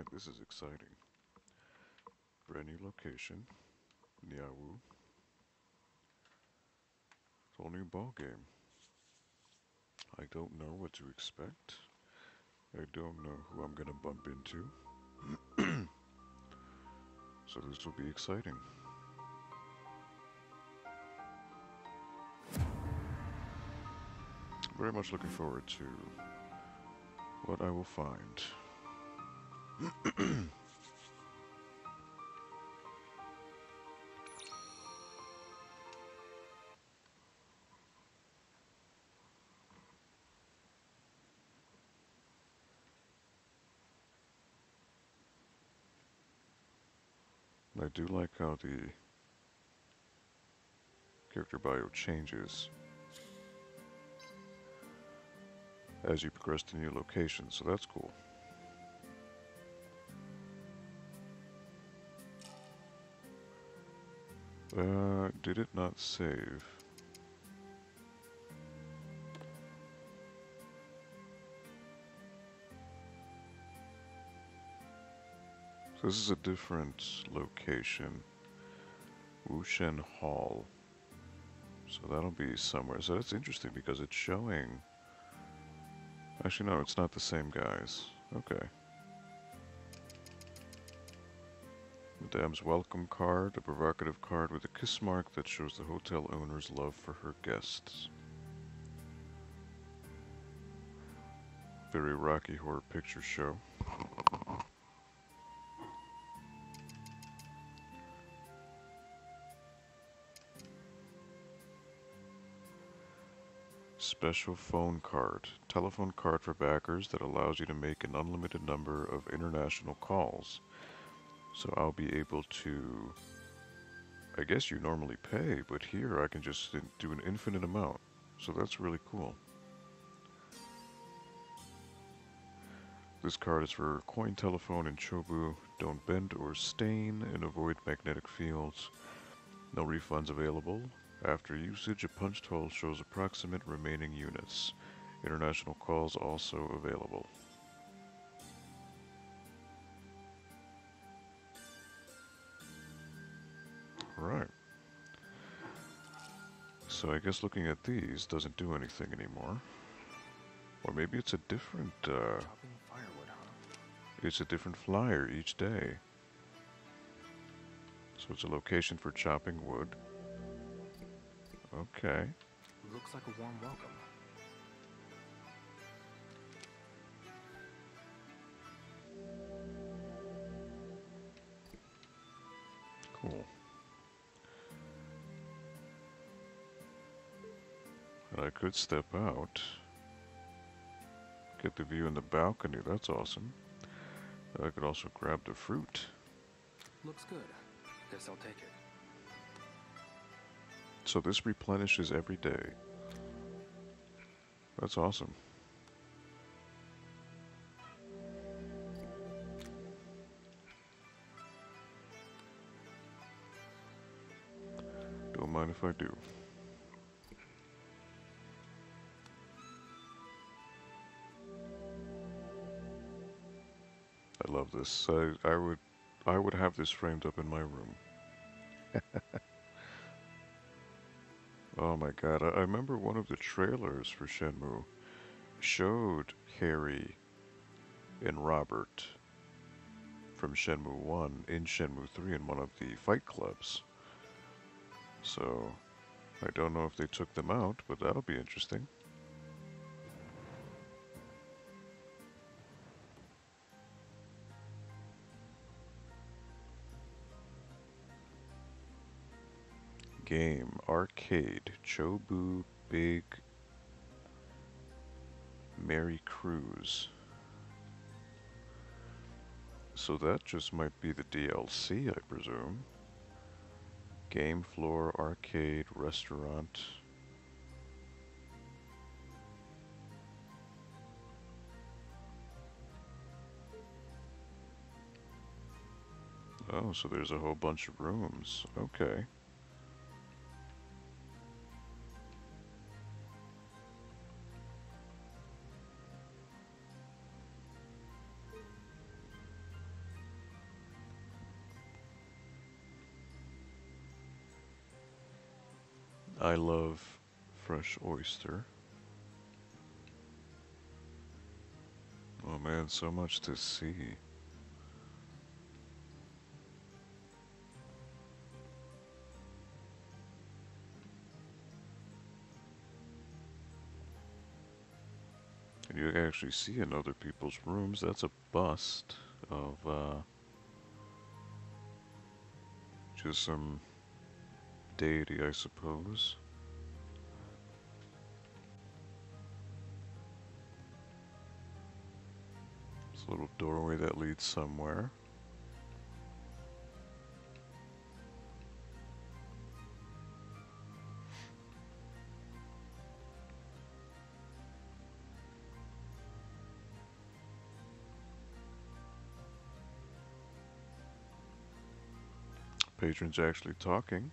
Alright, this is exciting. Brand new location, Niaowu. Whole new ball game. I don't know what to expect. I don't know who I'm gonna bump into. So this will be exciting. Very much looking forward to what I will find. I do like how the character bio changes as you progress to new locations, so that's cool. Did it not save? So this is a different location. Wushen Hall. So that'll be somewhere. So that's interesting because it's showing... Actually, no, it's not the same guys. Okay. Madame's welcome card, a provocative card with a kiss mark that shows the hotel owner's love for her guests. Very Rocky Horror Picture Show. Special phone card. Telephone card for backers that allows you to make an unlimited number of international calls. So I'll be able to... I guess you normally pay, but here I can just do an infinite amount. So that's really cool. This card is for coin telephone in Chobu. Don't bend or stain and avoid magnetic fields. No refunds available. After usage, a punched hole shows approximate remaining units. International calls also available. Right. So I guess looking at these doesn't do anything anymore. Or maybe it's a different, Chopping firewood, huh? it's a different flyer each day. So it's a location for chopping wood. Okay. Looks like a warm welcome. Cool. And I could step out. Get the view in the balcony, that's awesome. I could also grab the fruit. Looks good. Guess I'll take it. So this replenishes every day. That's awesome. Don't mind if I do. I love this. I would have this framed up in my room. Oh my god, I remember one of the trailers for Shenmue showed Harry and Robert from Shenmue 1 in Shenmue 3 in one of the fight clubs. So, I don't know if they took them out, but that'll be interesting. Game, arcade, Chobu Big Merry Cruise. So that just might be the DLC, I presume. Game floor, arcade, restaurant. Oh, so there's a whole bunch of rooms. Okay. I love fresh oyster. Oh man, so much to see. And you actually see in other people's rooms, that's a bust of just some deity, I suppose. It's a little doorway that leads somewhere. Patron's actually talking.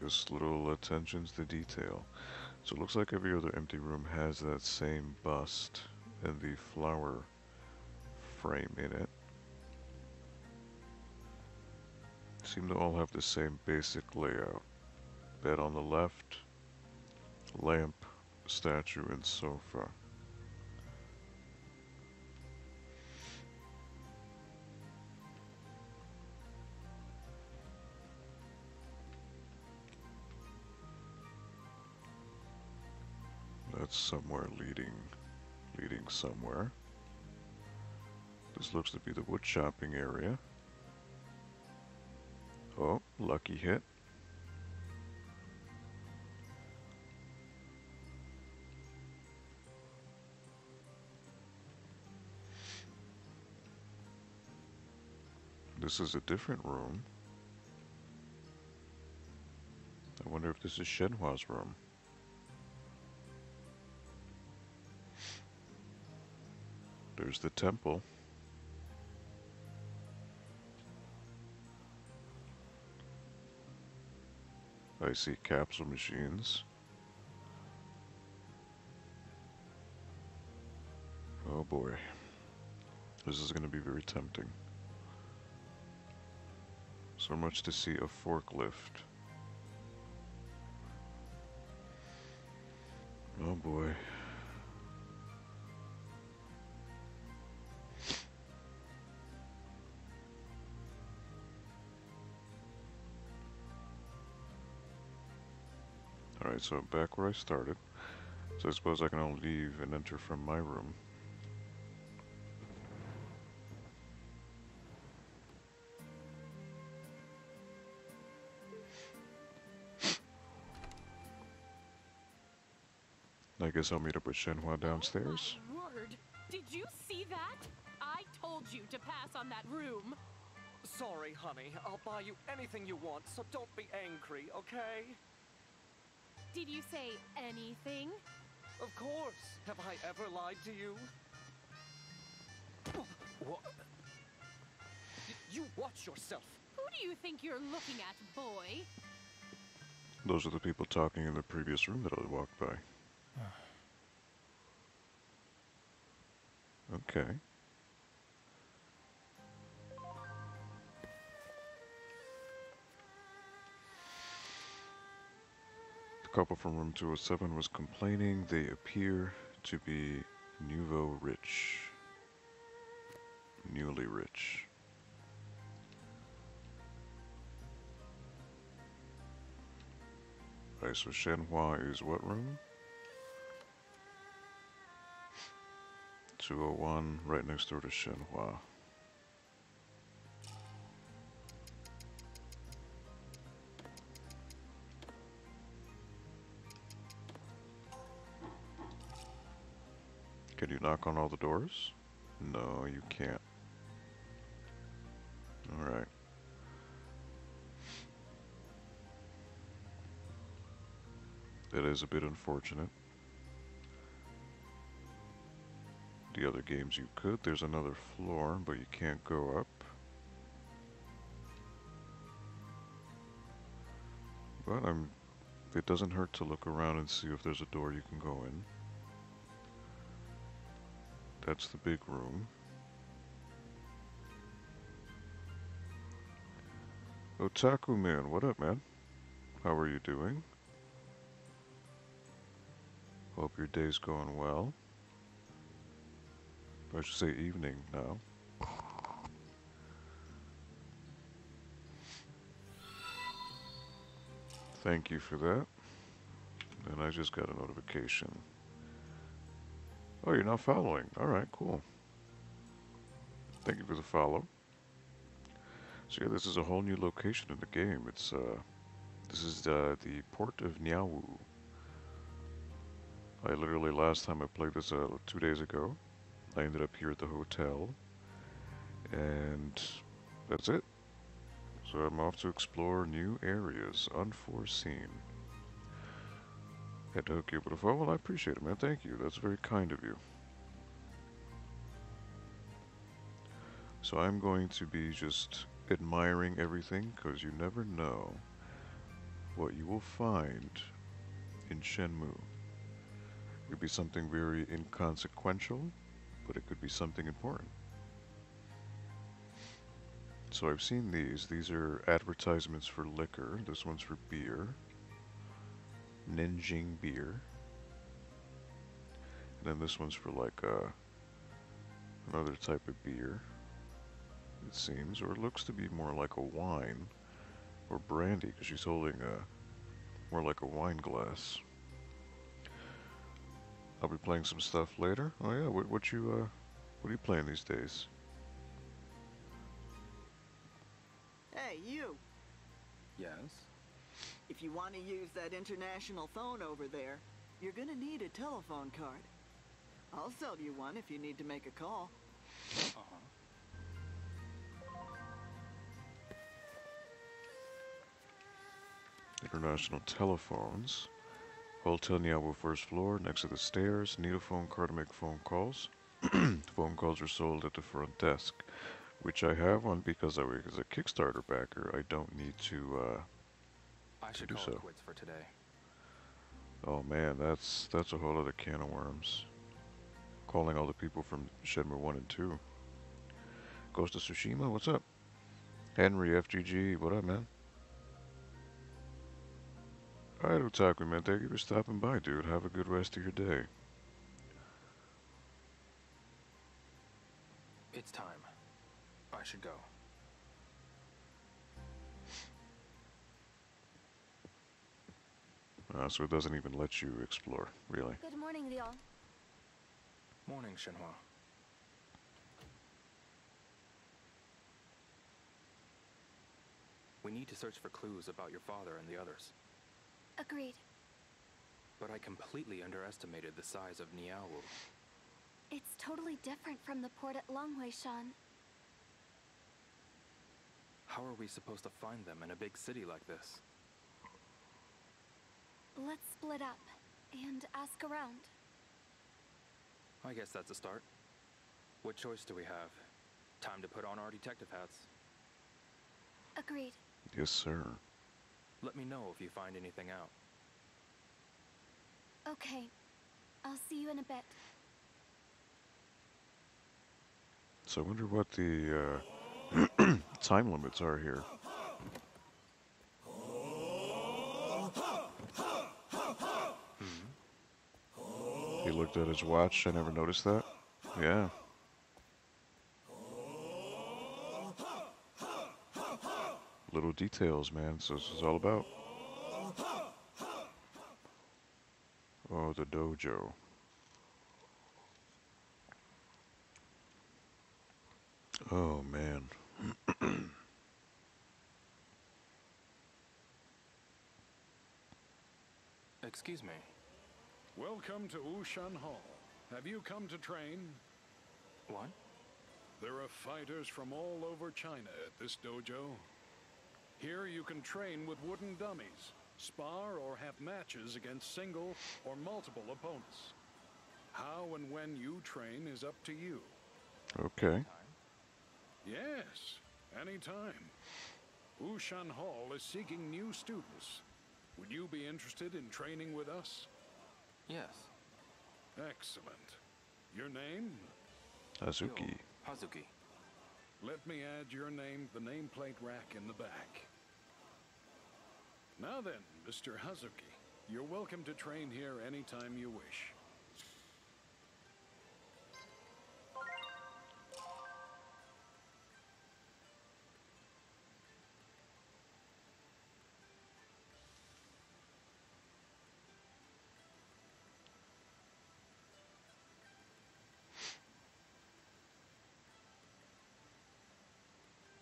Just little attentions to detail. So it looks like every other empty room has that same bust and the flower frame in it. Seem to all have the same basic layout. Bed on the left, lamp, statue, and sofa. That's somewhere leading somewhere. This looks to be the wood chopping area. Oh, lucky hit. This is a different room. I wonder if this is Shenhua's room. There's the temple. I see capsule machines. Oh boy. This is going to be very tempting. So much to see a forklift. Oh boy. Alright, so back where I started. So I suppose I can only leave and enter from my room. I guess I'll meet up with Shenhua downstairs. Oh my word! Did you see that? I told you to pass on that room. Sorry, honey. I'll buy you anything you want, so don't be angry, okay? Did you say anything? Of course. Have I ever lied to you? What? You watch yourself. Who do you think you're looking at, boy? Those are the people talking in the previous room that I walked by. Okay. The couple from room 207 was complaining they appear to be nouveau rich. Newly rich. Alright, so Shenhua is what room? 201, right next door to Shenhua. Can you knock on all the doors? No, you can't. Alright. That is a bit unfortunate. The other games you could. There's another floor, but you can't go up. But it doesn't hurt to look around and see if there's a door you can go in. That's the big room. Otaku Man, what up, man? How are you doing? Hope your day's going well. I should say evening now. Thank you for that. And I just got a notification. Oh, you're not following. Alright, cool. Thank you for the follow. So yeah, this is a whole new location in the game. This is the port of Niaowu. I literally, last time I played this 2 days ago, I ended up here at the hotel, and that's it. So I'm off to explore new areas, unforeseen. Had to hook you up with a phone. Well, I appreciate it, man. Thank you. That's very kind of you. So I'm going to be just admiring everything, because you never know what you will find in Shenmue. It could be something very inconsequential, but it could be something important. So I've seen these. These are advertisements for liquor. This one's for beer. Ninjing beer. And then this one's for like another type of beer, it seems. Or it looks to be more like a wine or brandy, because she's holding more like a wine glass. I'll be playing some stuff later. Oh yeah, what are you playing these days? Hey, you! Yes? If you want to use that international phone over there, you're gonna need a telephone card. I'll sell you one if you need to make a call. Uh-huh. International telephones. Hotel Niaowu first floor, next to the stairs. Need a phone card to make phone calls. Phone calls are sold at the front desk, which I have one because I was a Kickstarter backer. I don't need to I should do call so. it quits for today. Oh man, that's a whole other can of worms. Calling all the people from Shenmue 1 and 2. Ghost of Tsushima, what's up? Henry FGG, what up, man? Alright, Otaku, man, thank you for stopping by, dude. Have a good rest of your day. It's time. I should go. So it doesn't even let you explore, really. Good morning, Leon. Morning, Shenhua. We need to search for clues about your father and the others. Agreed. But I completely underestimated the size of Niaowu. It's totally different from the port at Longhui-shan. How are we supposed to find them in a big city like this? Let's split up and ask around. I guess that's a start. What choice do we have? Time to put on our detective hats. Agreed. Yes, sir. Let me know if you find anything out. Okay. I'll see you in a bit. So I wonder what the time limits are here. He looked at his watch. I never noticed that. Yeah. Little details, man. So this is all about. Oh, the dojo. Oh, man. Excuse me. Welcome to Wushan Hall. Have you come to train? What? There are fighters from all over China at this dojo. Here you can train with wooden dummies, spar or have matches against single or multiple opponents. How and when you train is up to you. Okay. Yes, anytime. Wushan Hall is seeking new students. Would you be interested in training with us? Yes. Excellent. Your name? Hazuki. Yo, Hazuki. Let me add your name to the nameplate rack in the back. Now then, Mr. Hazuki, you're welcome to train here anytime you wish.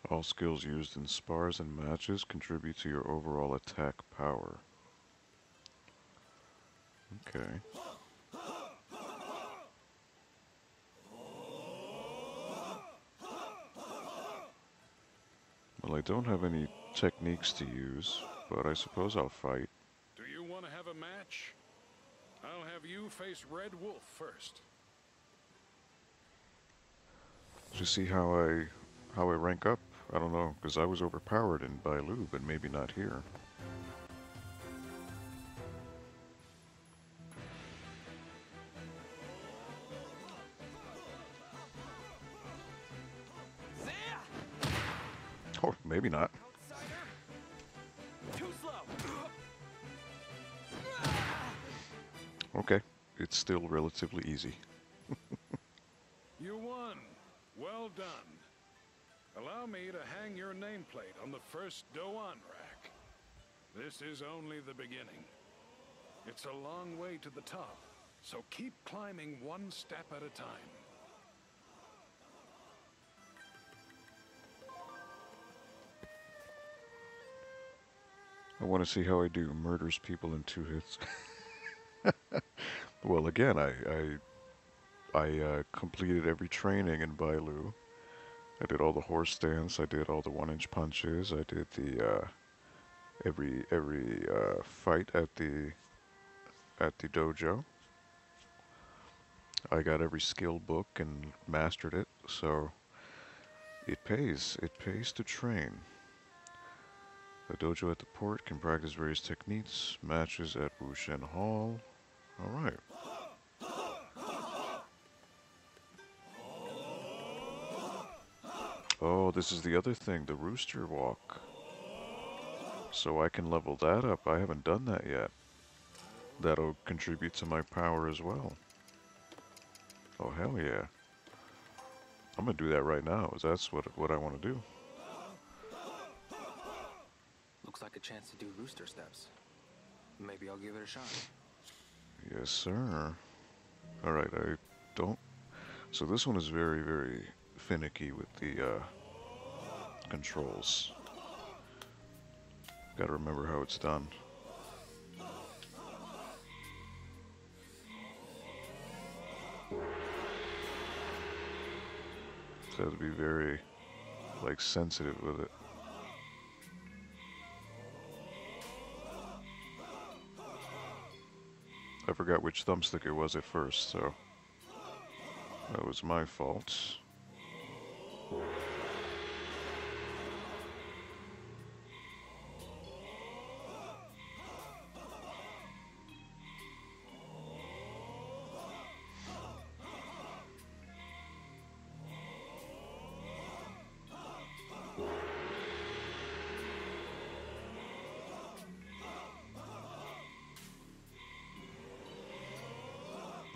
All skills used in spars and matches contribute to your overall attack power. Okay. Well, I don't have any techniques to use, but I suppose I'll fight. Do you want to have a match? I'll have you face Red Wolf first. To see how I rank up. I don't know, because I was overpowered in Bailu, but maybe not here. Or maybe not. Too slow. Okay, it's still relatively easy. You won. Well done. Allow me to hang your nameplate on the first Doan rack. This is only the beginning. It's a long way to the top, so keep climbing one step at a time. I want to see how I do. Murders people in 2 hits. Well, again, I completed every training in Bailu. I did all the horse stance. I did all the 1-inch punches. I did the every fight at the dojo. I got every skill book and mastered it. So it pays. It pays to train. The dojo at the port can practice various techniques. Matches at Wushen Hall. All right. Oh, this is the other thing, the rooster walk. So I can level that up. I haven't done that yet. That'll contribute to my power as well. Oh, hell yeah. I'm gonna do that right now, 'cause that's what I want to do. Looks like a chance to do rooster steps. Maybe I'll give it a shot. Yes, sir. Alright, I don't... So this one is very, very finicky with the controls. Gotta remember how it's done. So I have to be very, like, sensitive with it. I forgot which thumbstick it was at first, so that was my fault.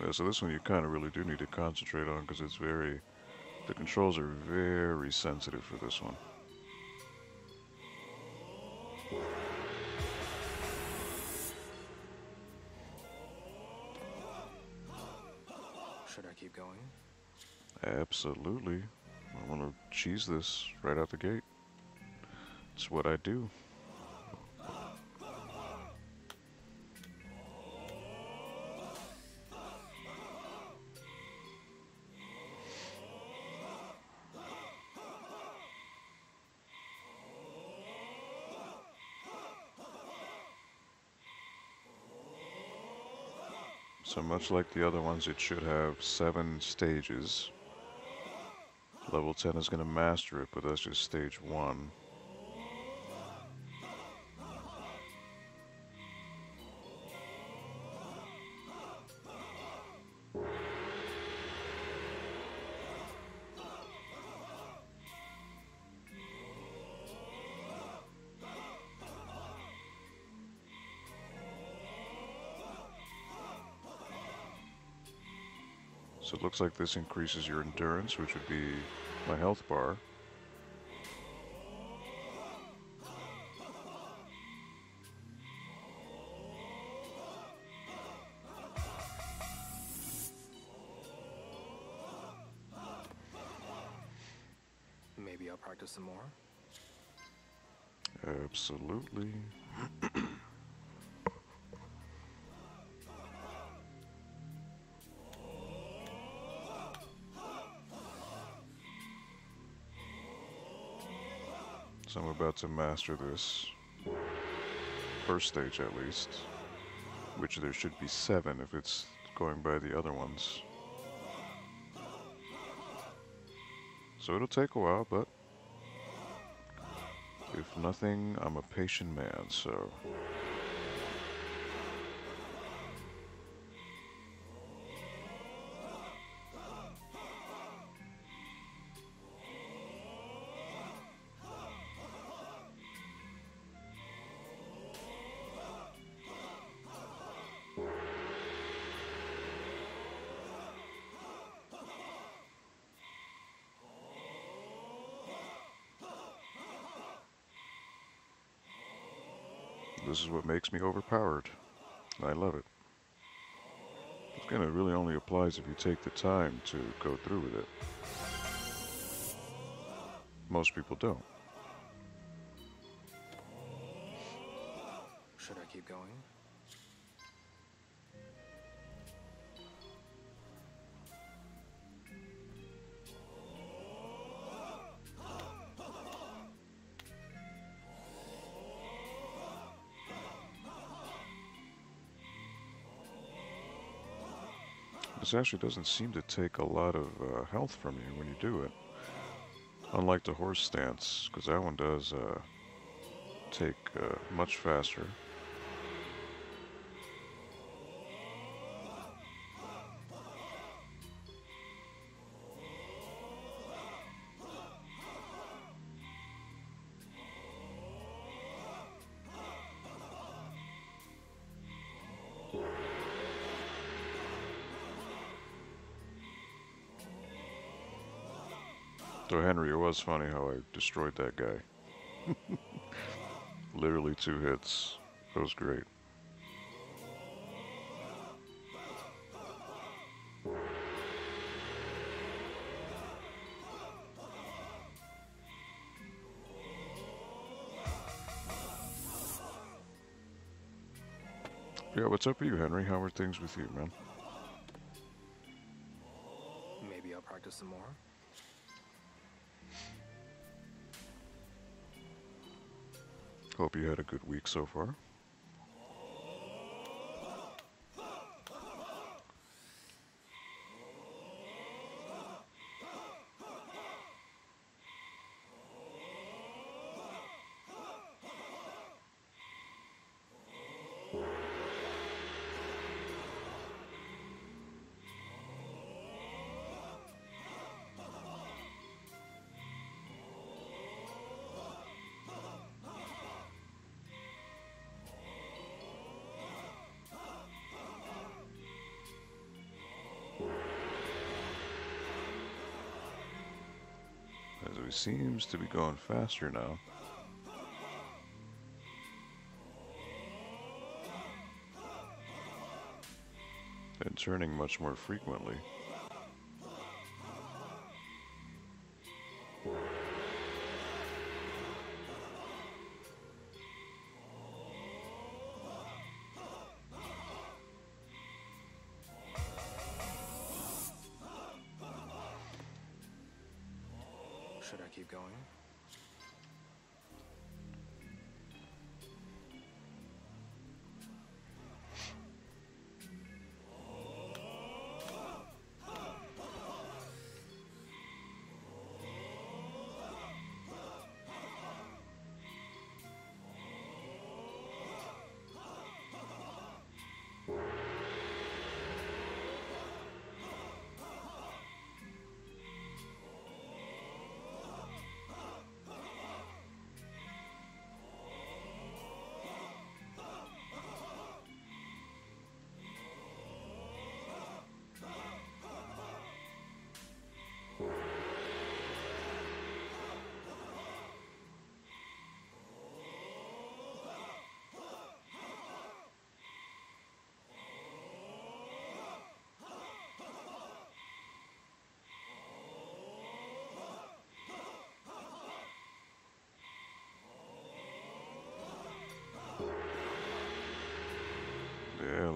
Yeah, so this one you kind of really do need to concentrate on because it's very... The controls are very sensitive for this one. Should I keep going? Absolutely. I want to cheese this right out the gate. It's what I do. So much like the other ones, it should have 7 stages. Level 10 is going to master it, but that's just stage 1. So it looks like this increases your endurance, which would be my health bar. Maybe I'll practice some more. Absolutely. So I'm about to master this. First stage at least. Which there should be 7 if it's going by the other ones. So it'll take a while, but if nothing, I'm a patient man, so... This is what makes me overpowered. I love it. Again, it really only applies if you take the time to go through with it. Most people don't. Should I keep going? This actually doesn't seem to take a lot of health from you when you do it. Unlike the horse stance, because that one does take much faster. So Henry, it was funny how I destroyed that guy. Literally 2 hits. That was great. Yeah, what's up with you, Henry? How are things with you, man? Maybe I'll practice some more. Hope you had a good week so far. As he seems to be going faster now. And turning much more frequently. Should I keep going?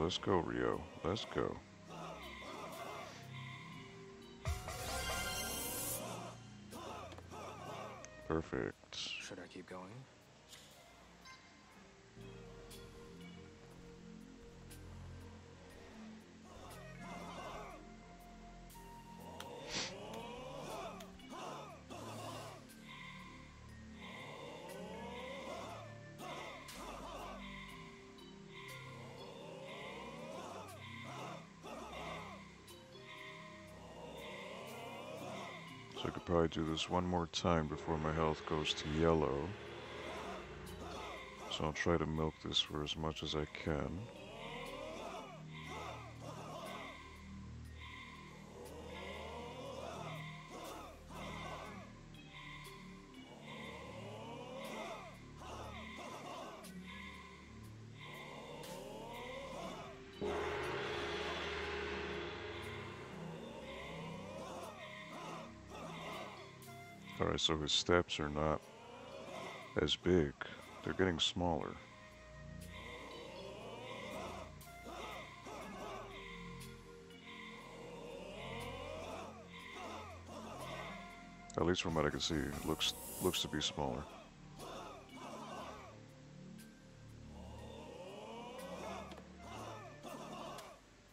let's go, Rio. Let's go. Perfect. Should I keep going? So I could probably do this one more time before my health goes to yellow. So I'll try to milk this for as much as I can. Alright, so his steps are not as big. They're getting smaller. At least from what I can see, it looks to be smaller.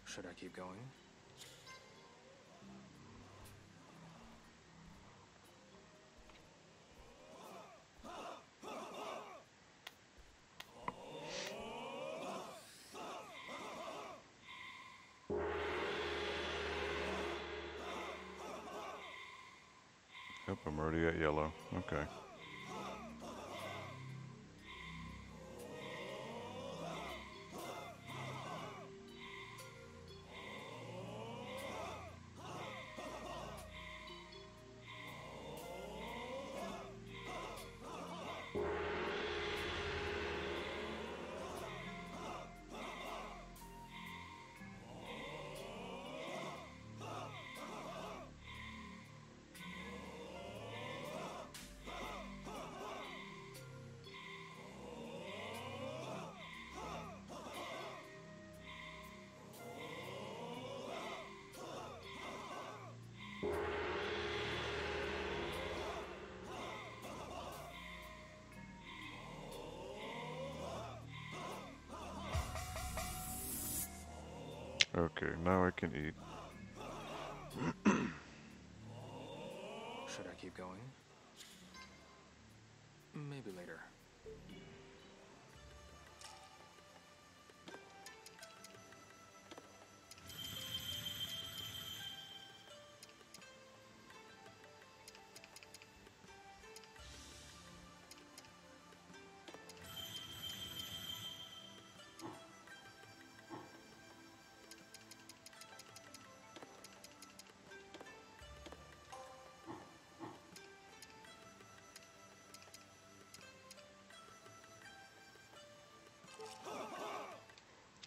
Should I keep going? Yep, I'm already at yellow. Okay. Okay, now I can eat. Should I keep going? Maybe later.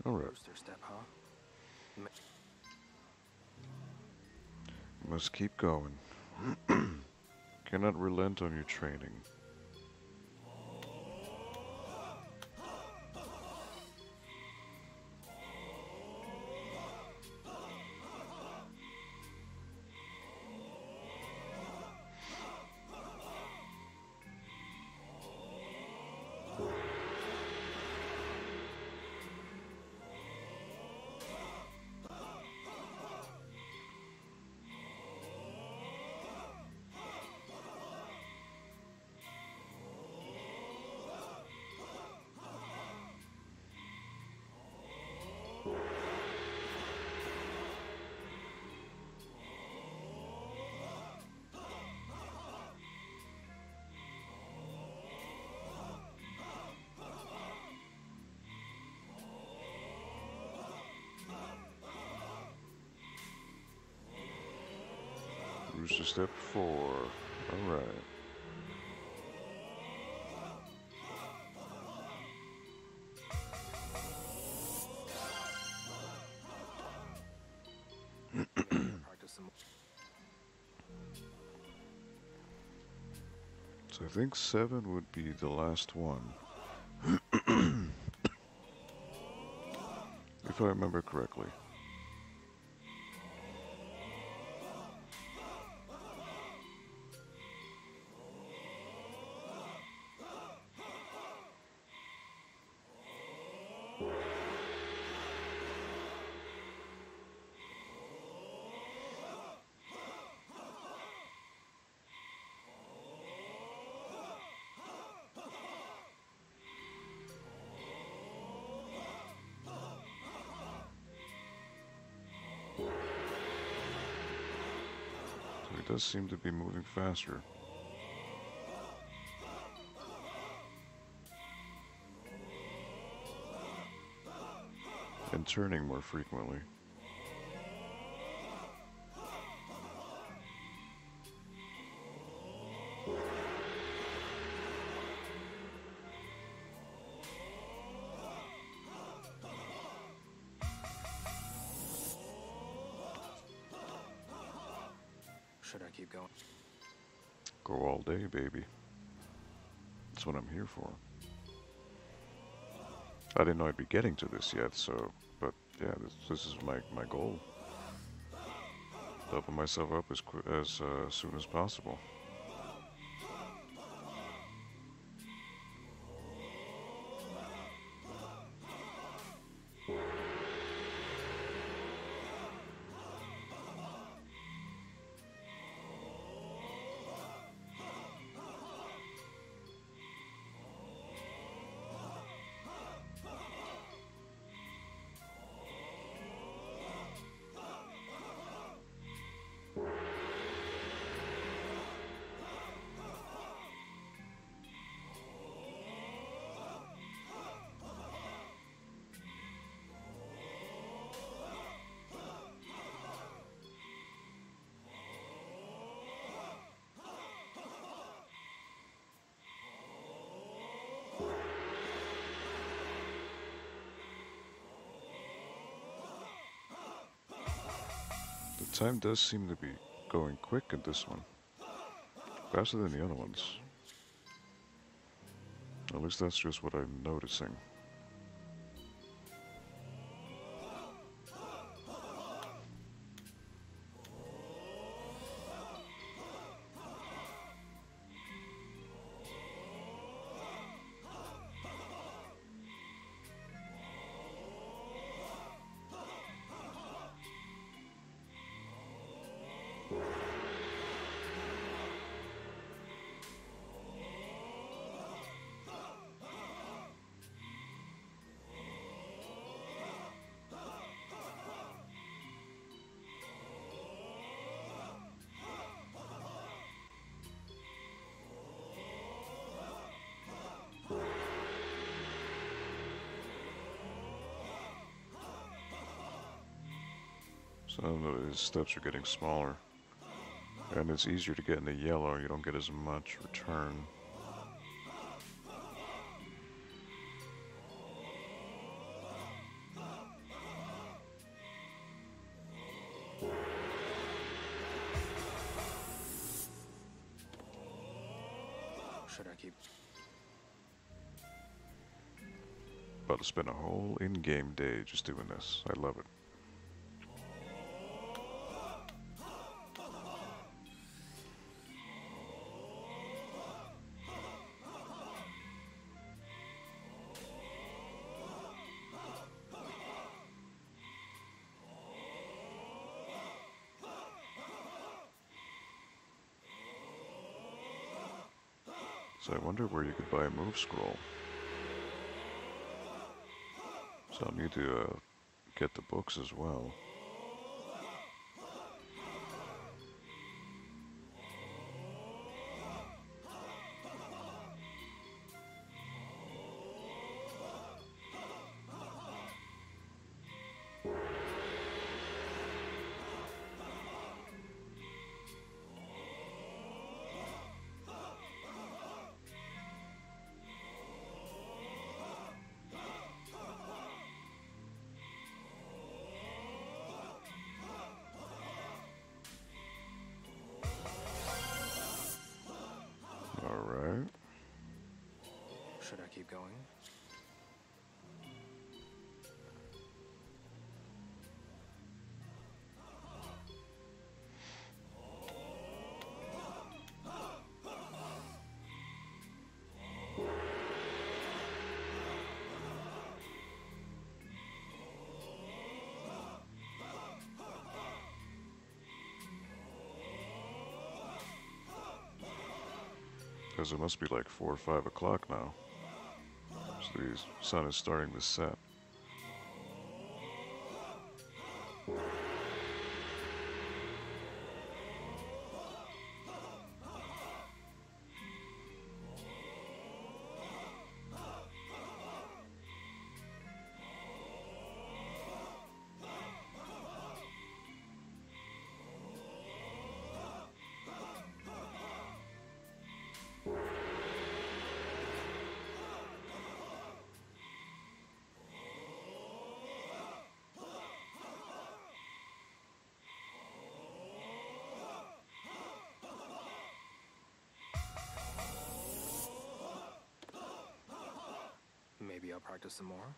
All right. Booster step, huh? Must keep going. Cannot relent on your training. Rooster step 4. All right. Practice some. So I think 7 would be the last one. if I remember correctly. So he does seem to be moving faster. And turning more frequently. Should I keep going? Go all day, baby. That's what I'm here for. I didn't know I'd be getting to this yet, so, but yeah, this is my goal. Double myself up as soon as possible. The time does seem to be going quick in this one. Faster than the other ones. At least that's just what I'm noticing. Some of his steps are getting smaller. And it's easier to get in the yellow, you don't get as much return. Should I keep... About to spend a whole in-game day just doing this. I love it. So I wonder where you could buy a move scroll. So I'll need to get the books as well. Alright. Should I keep going? Because it must be like 4 or 5 o'clock now. So the sun is starting to set. Maybe I'll practice some more.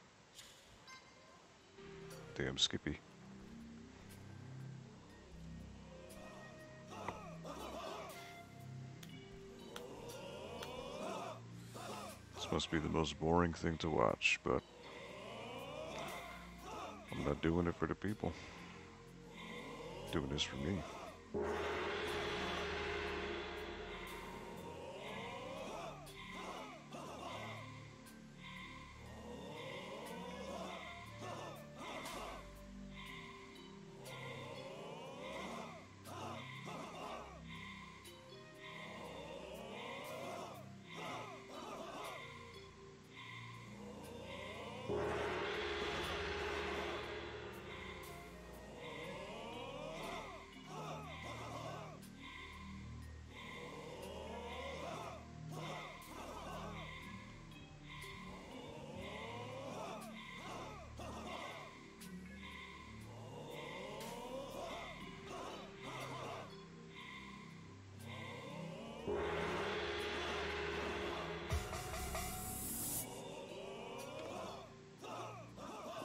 Damn Skippy. This must be the most boring thing to watch, but I'm not doing it for the people. Doing this for me.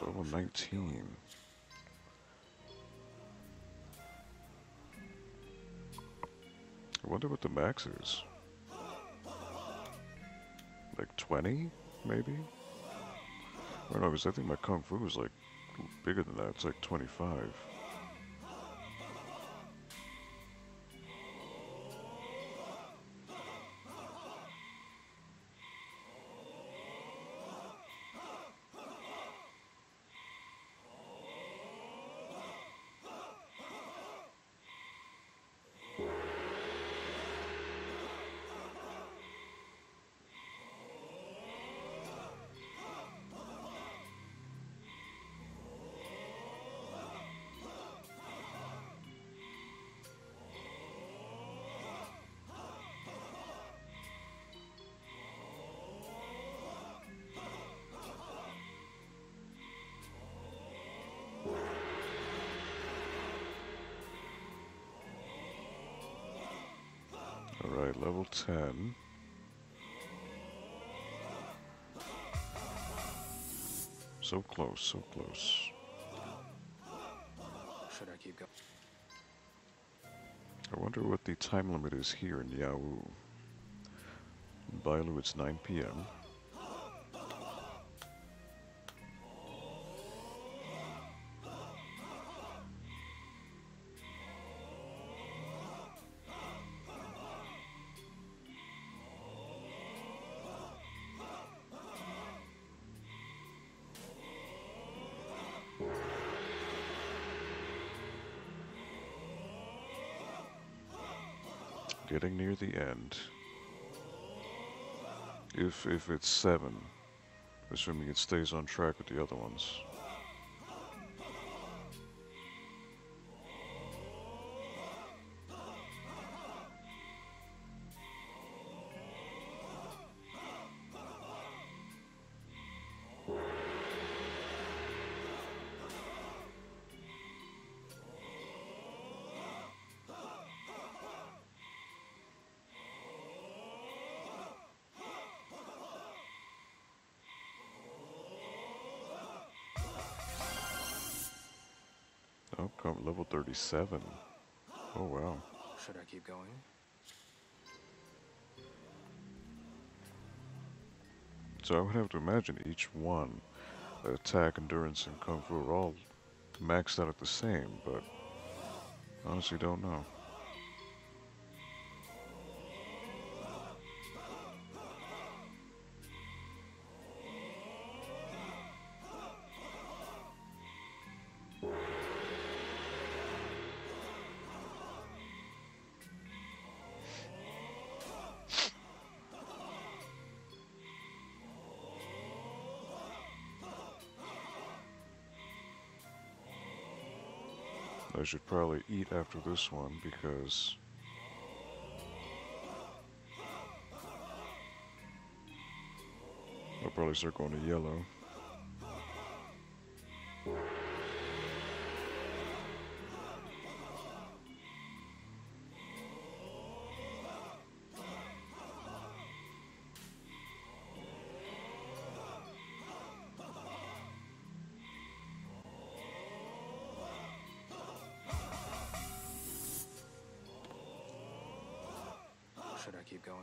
Level 19. I wonder what the max is. Like 20, maybe? I don't know, because I think my Kung Fu is like bigger than that. It's like 25. Alright, level 10. So close, so close. Should I keep going? I wonder what the time limit is here in Niaowu. In Bailu, it's 9 p.m. Getting near the end. If it's 7, assuming it stays on track with the other ones. Oh, come level 37. Oh, wow. Should I keep going? So I would have to imagine each one, attack, endurance, and kung fu are all maxed out at the same, but honestly don't know. I should probably eat after this one because I'll probably start going to yellow. Should I keep going?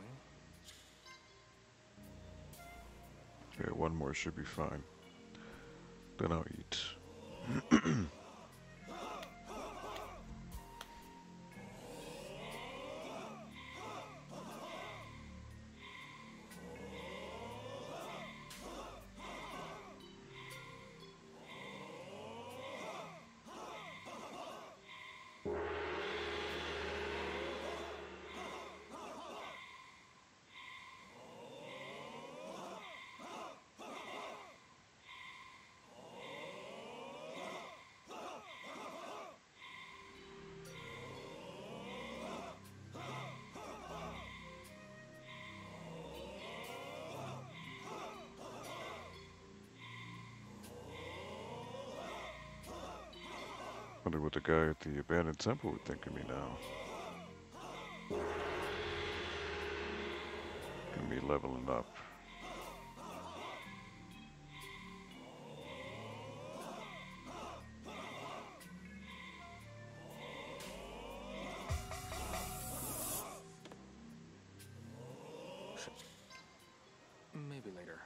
Okay, one more should be fine. Then I'll eat. Wonder what the guy at the abandoned temple would think of me now. And me leveling up. Maybe later.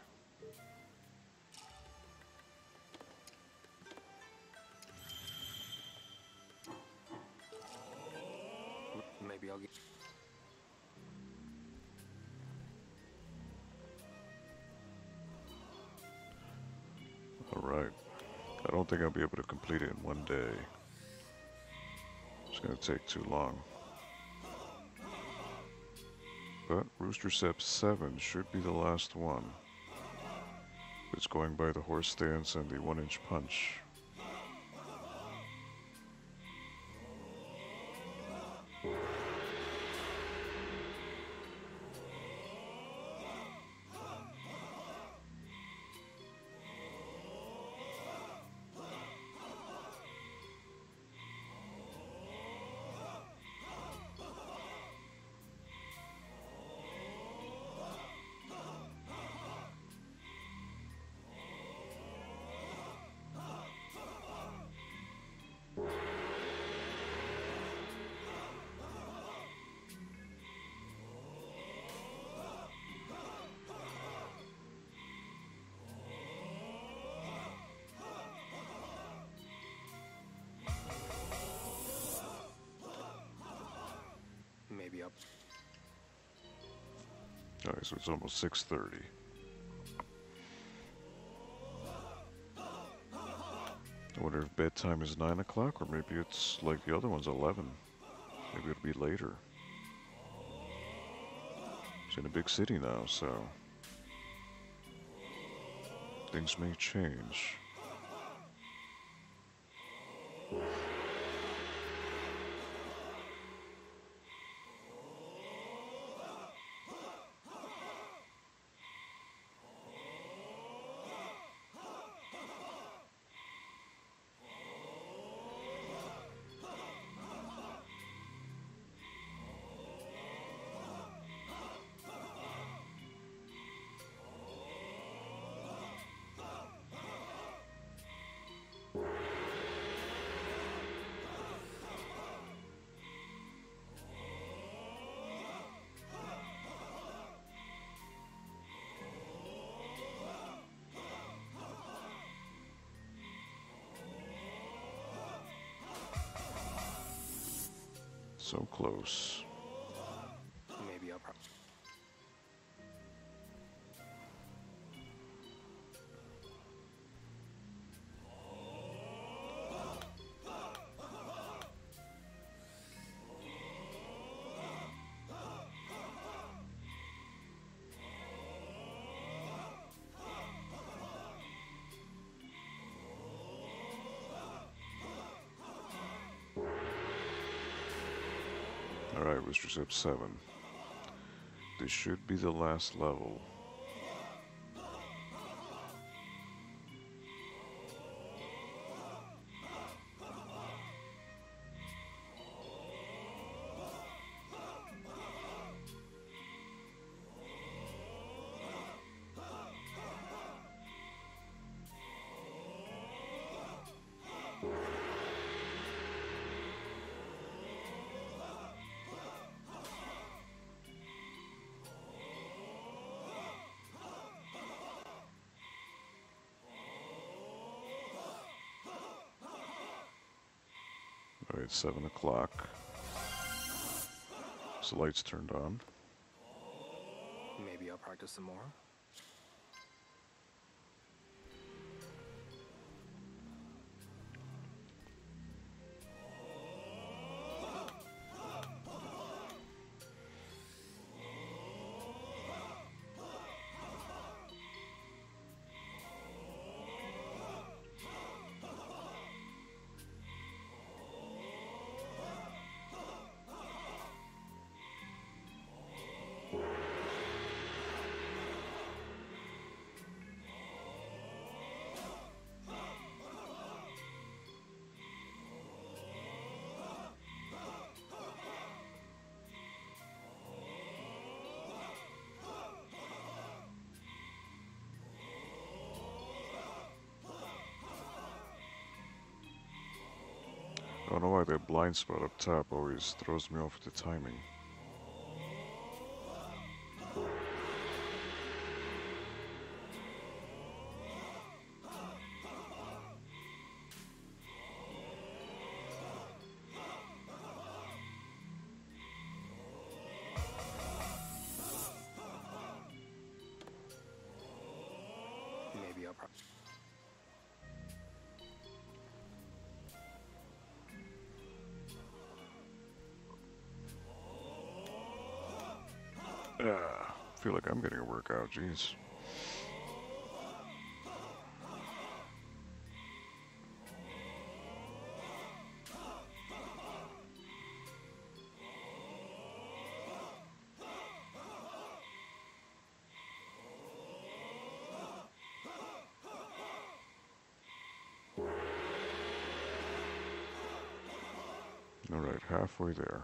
Maybe I'll get... Alright. I don't think I'll be able to complete it in one day. It's gonna take too long. But Rooster Step 7 should be the last one. It's going by the horse stance and the 1-inch punch. Maybe up. Alright, so it's almost 6:30. I wonder if bedtime is 9 o'clock, or maybe it's like the other one's 11. Maybe it'll be later. It's in a big city now, so things may change. So close. Maybe I'll pro... Alright, Mr. Zip 7. This should be the last level. Alright, 7 o'clock. So lights turned on. Maybe I'll practice some more. I don't know why that blind spot up top always throws me off with the timing. Maybe I'll practice. Feel like I'm getting a workout, jeez. Alright, halfway there.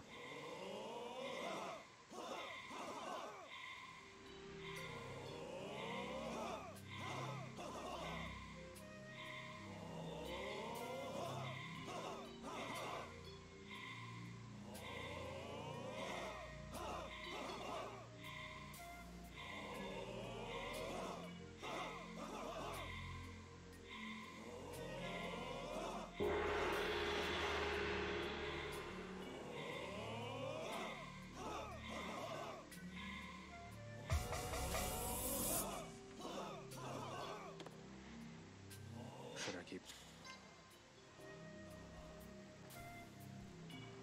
Should I keep?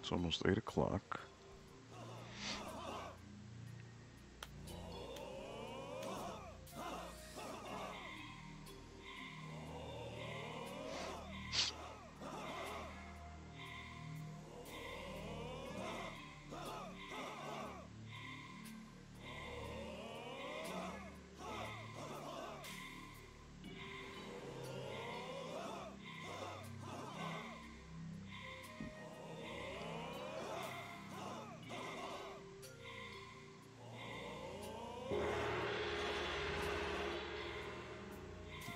It's almost 8 o'clock.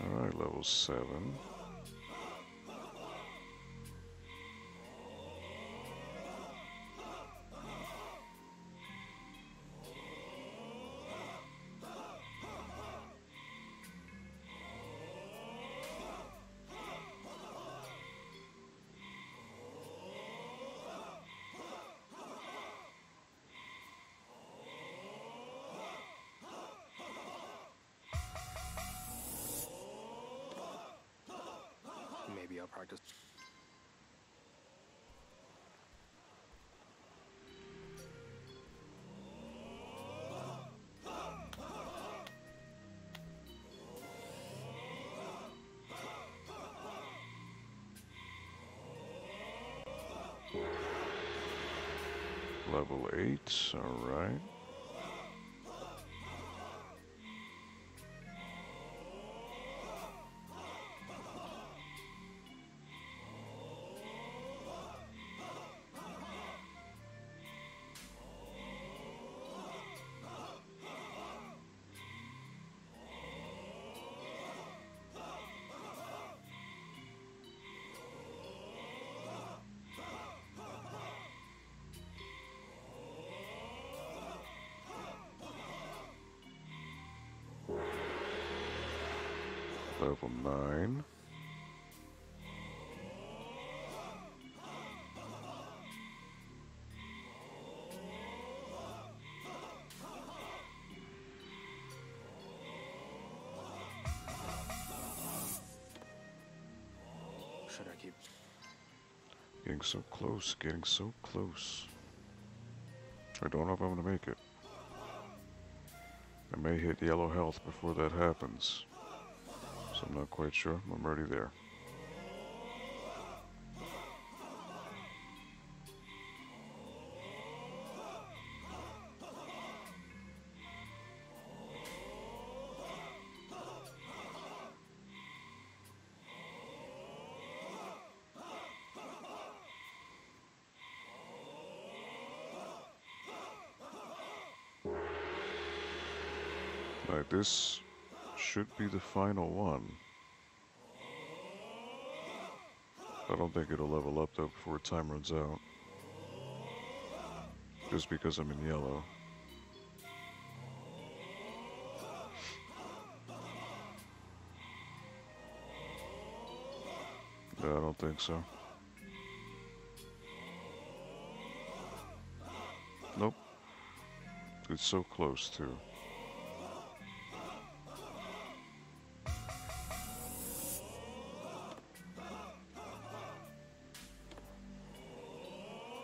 Alright, level 7. Level 8, alright. Level 9. Should I keep? Getting so close, getting so close. I don't know if I'm gonna make it. I may hit yellow health before that happens. So I'm not quite sure. I'm already there. Alright, this should be the final one. I don't think it'll level up though before time runs out. Just because I'm in yellow. No, I don't think so. Nope. It's so close too.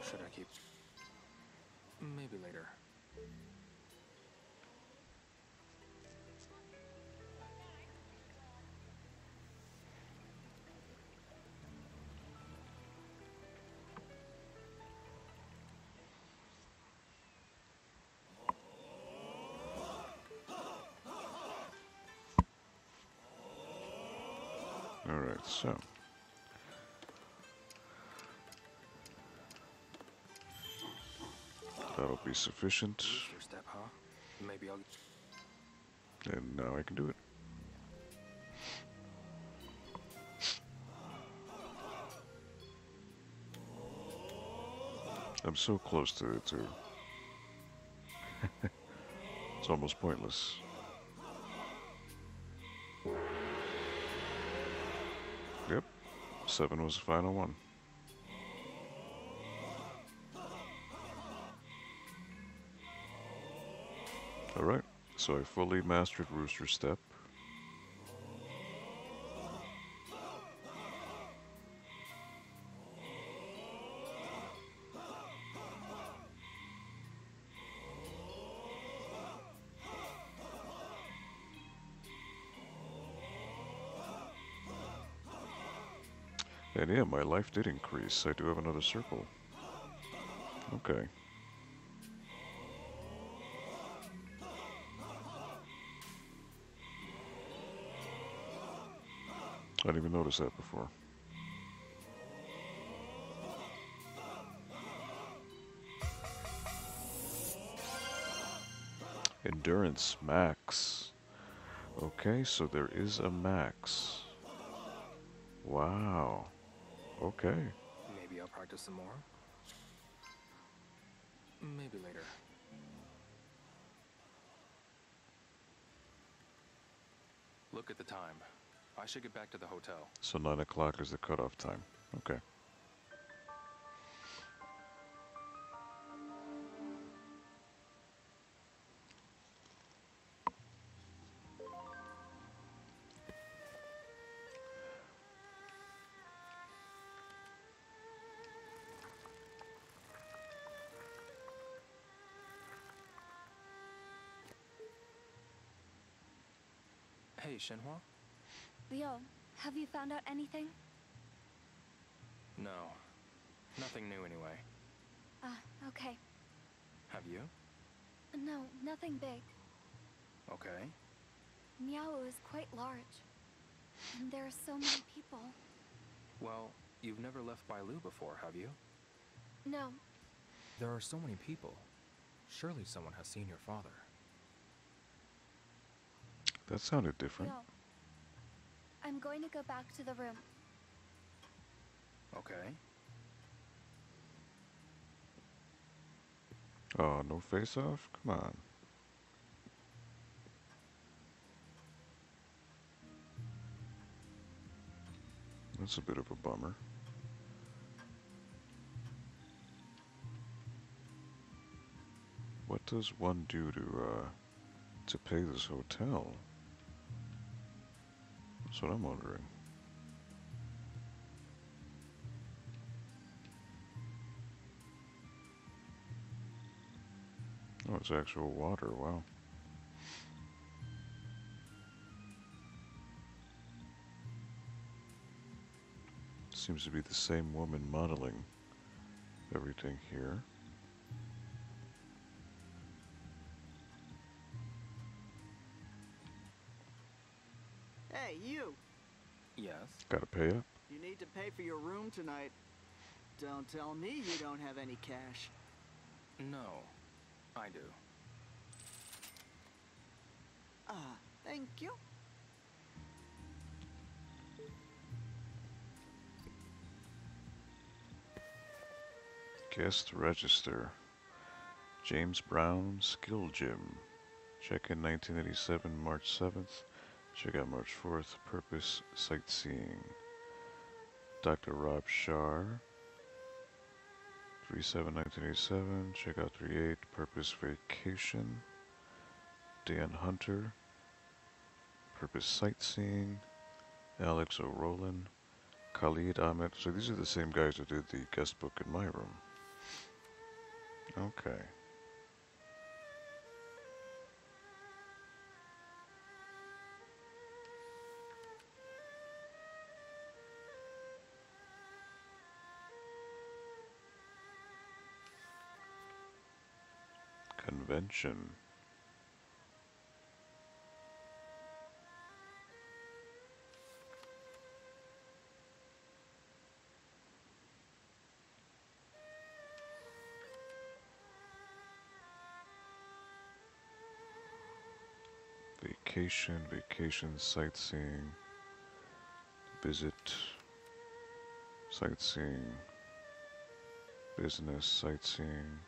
Should I keep? Maybe later. Alright, so. That'll be sufficient. Booster step, huh? Maybe I'll. And now I can do it. I'm so close to it too. It's almost pointless. Yep, 7 was the final one. Alright, so I fully mastered Rooster Step. And yeah, my life did increase. I do have another circle. Okay. I didn't even notice that before. Endurance max. Okay, so there is a max. Wow. Okay. Maybe I'll practice some more. Maybe later. Look at the time. I should get back to the hotel. So 9 o'clock is the cutoff time. Okay. Hey, Shenhua? Leo, have you found out anything? No. Nothing new anyway. Okay. Have you? No, nothing big. Okay. Niaowu is quite large. And there are so many people. Well, you've never left Bailu before, have you? No, There are so many people. Surely someone has seen your father. That sounded different. Yo. I'm going to go back to the room. Okay. Oh, no face-off? Come on. That's a bit of a bummer. What does one do to pay this hotel? That's what I'm wondering. Oh, it's actual water, wow. Seems to be the same woman modeling everything here. Hey, you! Yes. Gotta pay up. You need to pay for your room tonight. Don't tell me you don't have any cash. No, I do. Thank you. Guest register. James Brown Skill Gym. Check in 1987, March 7th. Check out March 4th. Purpose Sightseeing. Dr. Rob Shar. 3/7/1987. Check out 3/8. Purpose Vacation. Dan Hunter. Purpose Sightseeing. Alex O'Roland. Khalid Ahmed. So these are the same guys who did the guest book in my room. Okay. Convention. Vacation, sightseeing, visit, sightseeing, business, sightseeing.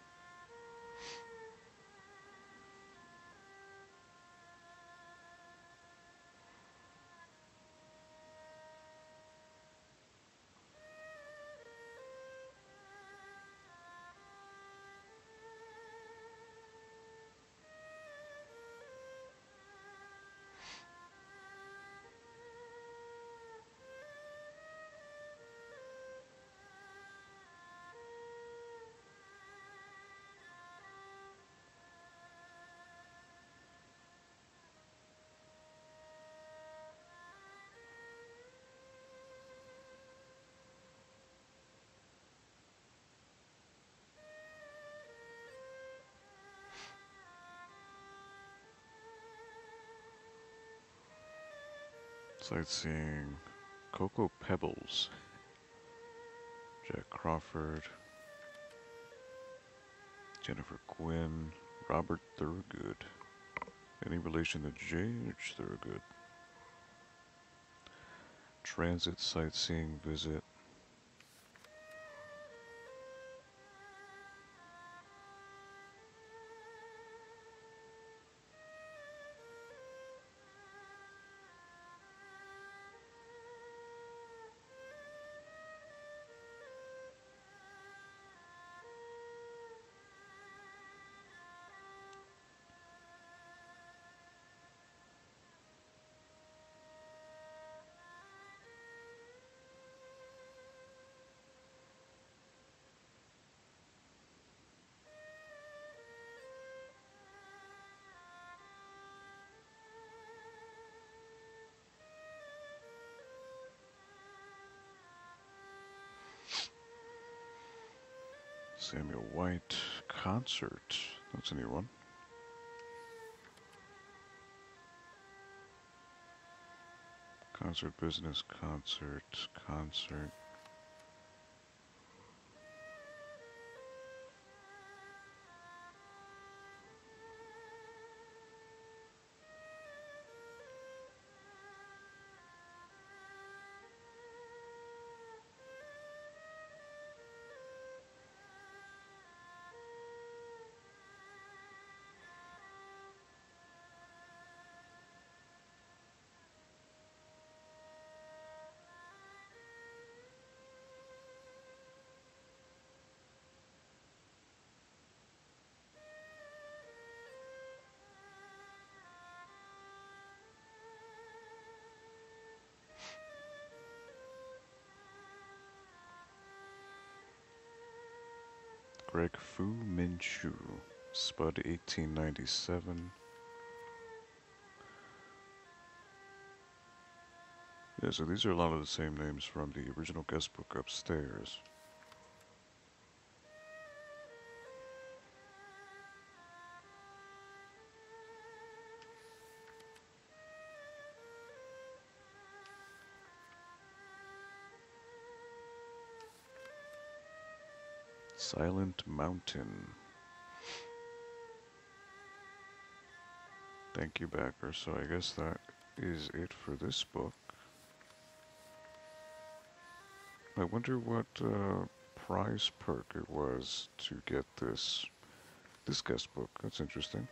Sightseeing, Cocoa Pebbles, Jack Crawford, Jennifer Quinn, Robert Thurgood. Any relation to J.H. Thurgood? Transit, sightseeing, visit. Samuel White, concert. That's a new one. Concert business, concert. Greg Fu Minchu, Spud 1897. Yeah, so these are a lot of the same names from the original guest book upstairs. Silent Mountain. Thank you, backer. So I guess that is it for this book. I wonder what prize perk it was to get this guest book. That's interesting.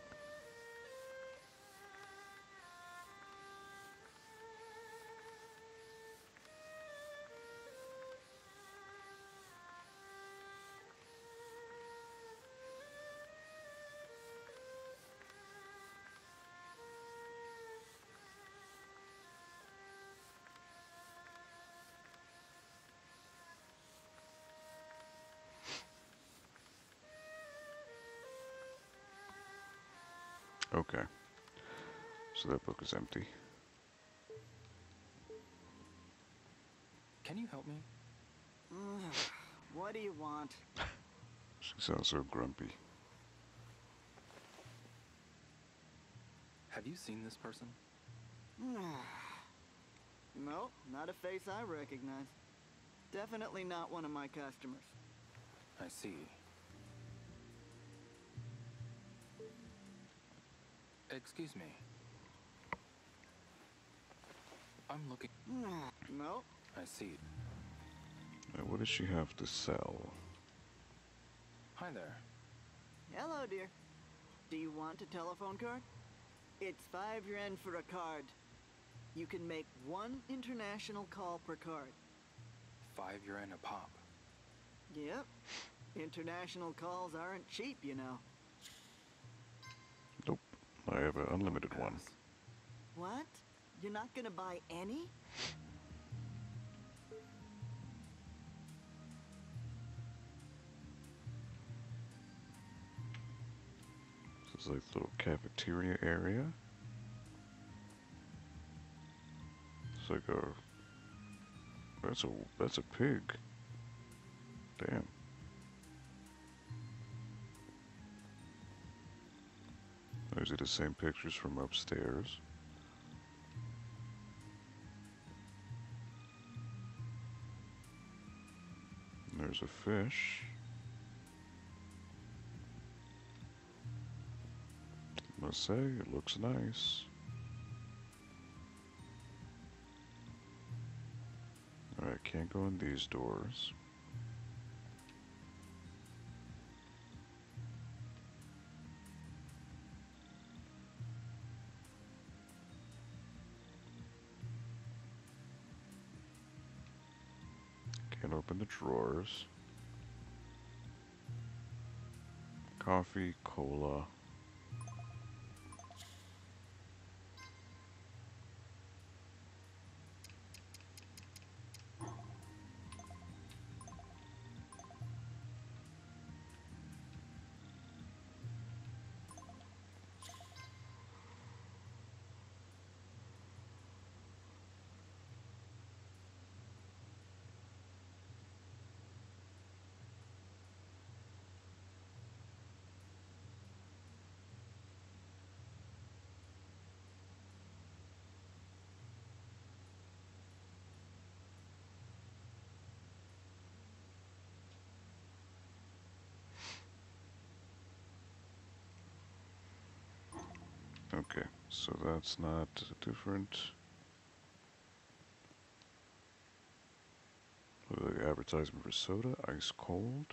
Okay, so that book is empty. Can you help me? What do you want? She sounds so grumpy. Have you seen this person? No, not a face I recognize. Definitely not one of my customers. I see. Excuse me. I'm looking. No. I see. Now, what does she have to sell? Hi there. Hello, dear. Do you want a telephone card? It's 5 yen for a card. You can make 1 international call per card. 5 yuan a pop. Yep. International calls aren't cheap, you know. Nope, I have an unlimited one. Pass. What? You're not gonna buy any? This is like a little cafeteria area. It's like a... That's a pig. Damn. Those are the same pictures from upstairs. And there's a fish. Must say, it looks nice. Alright, can't go in these doors. Can't open the drawers. Coffee, cola. So that's not different. The advertisement for soda, ice cold.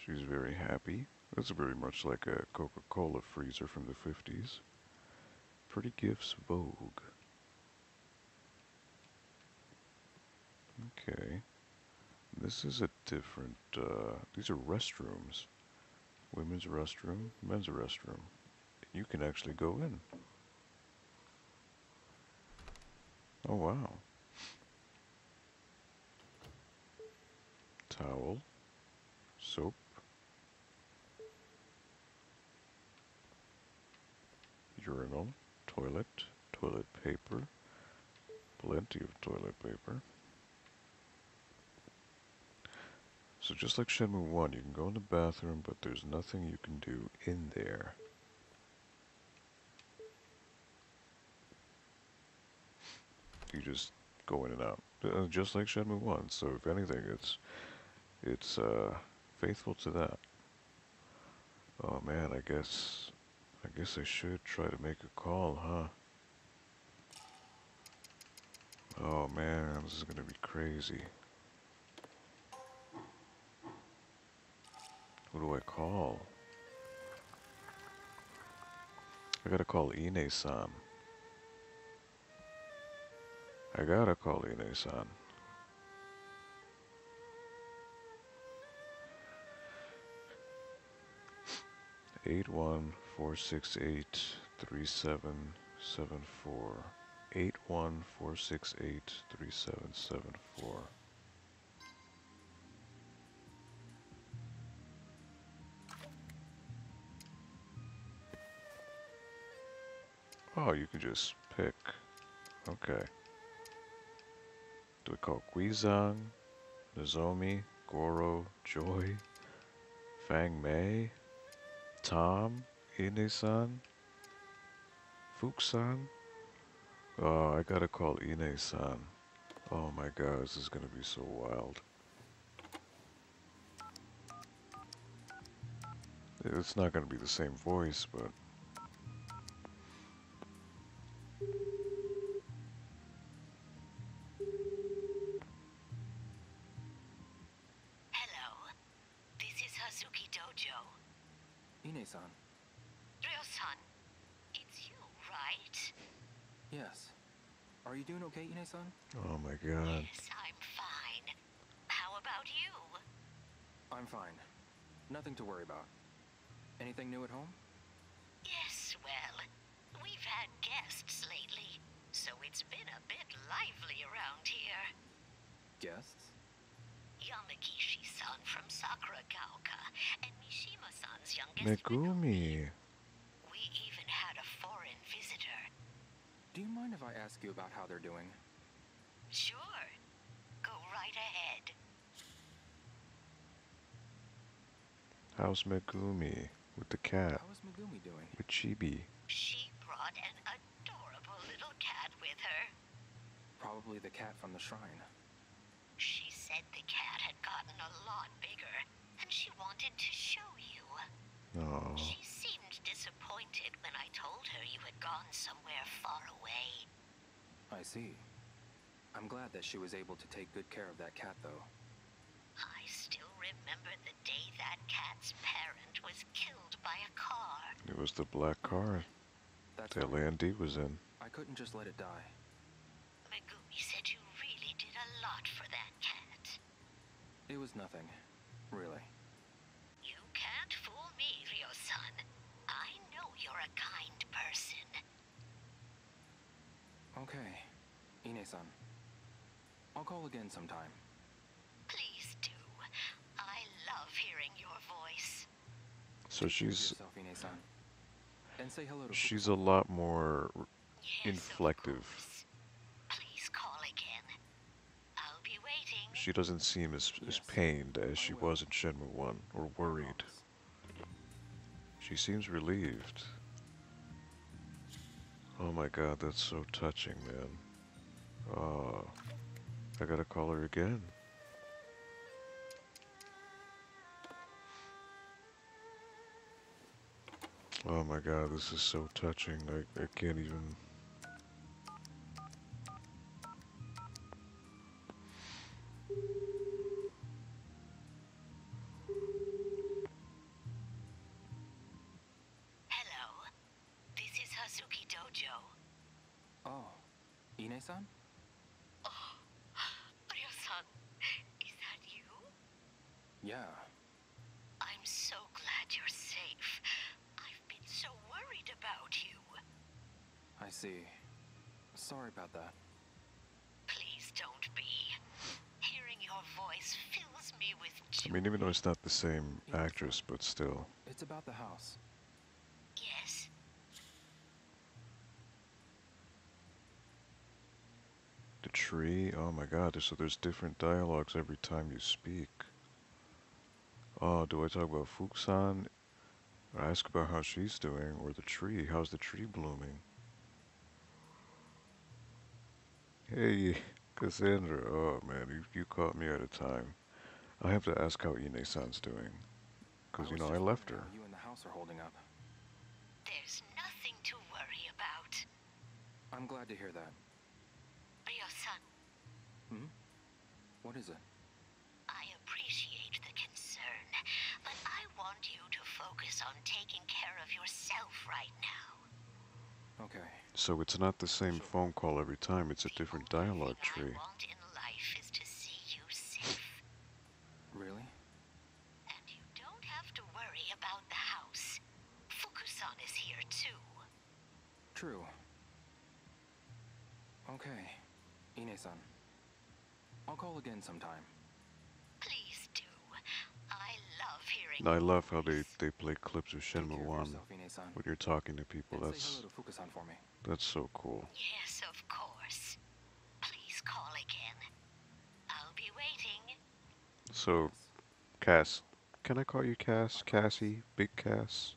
She's very happy. That's very much like a Coca-Cola freezer from the 50s. Pretty Gifts Vogue. Okay. This is a different, these are restrooms. Women's restroom, men's restroom. You can actually go in. Oh wow. Towel, soap, urinal, toilet paper, plenty of toilet paper. So just like Shenmue 1, you can go in the bathroom, but there's nothing you can do in there. You just go in and out, just like Shenmue 1. So if anything, it's faithful to that. Oh man, I guess I should try to make a call, huh? Oh man, this is gonna be crazy. Who do I call? I gotta call Ine-san. I gotta call Ine-san. 81-468-3774. 81-468-3774. Oh, you can just pick. Okay. Do we call Guizang, Nozomi, Goro, Joy, Fang Mei, Tom, Ine-san, Fuke-san? Oh, I gotta call Ine-san. Oh my god, this is gonna be so wild. It's not gonna be the same voice, but... Hello, this is Hazuki Dojo. Ine-san. Ryo-san, it's you, right? Yes. Are you doing okay, Ine-san? Oh my god. Yes, I'm fine. How about you? I'm fine. Nothing to worry about. Anything new at home? Yes, well, we've had guests lately, so it's been a bit lively around here. Guests? Yamagishi-san from Sakuragaoka and Mishima-san's youngest Megumi. We even had a foreign visitor. Do you mind if I ask you about how they're doing? Sure. Go right ahead. How's Megumi? With the cat? How is Megumi doing? With Chibi? She brought an adorable little cat with her. Probably the cat from the shrine. She said the cat had gotten a lot bigger, and she wanted to show you. Oh. She seemed disappointed when I told her you had gone somewhere far away. I see. I'm glad that she was able to take good care of that cat, though. I still remember the day that cat's parent was killed by a car. It was the black car That's that right. Landy was in. I couldn't just let it die. Megumi said you really did a lot for that cat. It was nothing. Really. You can't fool me, Ryo-san. I know you're a kind person. Okay. Ine-san. I'll call again sometime. Please do. I love hearing your voice. So Take care of she's yourself, Ine-san. And say hello to she's a lot more Yes, inflective. of course. Please call again. I'll be waiting. She doesn't seem as Yes, pained as I she will. was in Shenmue 1, or I worried. promise. She seems relieved. Oh my god, that's so touching, man. Oh, I gotta call her again. Oh my god, this is so touching. I can't even. Hello. This is Hazuki Dojo. Oh, Ine-san? Oh, Ryo-san, is that you? Yeah. I'm so glad you're safe. I've been so worried about you. I see. Sorry about that. Please don't be. Hearing your voice fills me with I joy. mean, even though it's not the same Ine-san, actress, but still. it's about the house. Yes. The tree? Oh my god, so there's different dialogues every time you speak. Oh, do I talk about Fukusan? Or ask about how she's doing? Or the tree? How's the tree blooming? Hey, Cassandra. Oh man, you caught me at a time. I have to ask how Ine-san's doing. I Because, was I just left wondering her. how you and the house are holding up. There's nothing to worry about. I'm glad to hear that. Ryo-san, Hmm? What is it? I appreciate the concern, but I want you to focus on taking care of yourself right now. Okay. So it's not the same phone call every time, it's a different The only dialogue thing tree. I want in life is to see you safe. Really? And you don't have to worry about the house. Fukusan is here too. True. Okay. Ine-san. I'll call again sometime. Please do. I love hearing And I your love how voice. they play clips of Take Shenmue care of 1 yourself, Ine-san. when you're talking to people. And say hello to Fukusan for me. That's so cool. Yes, of course. Please call again. I'll be waiting. So, Yes. Cass. Can I call you Cass? Cassie? Big Cass?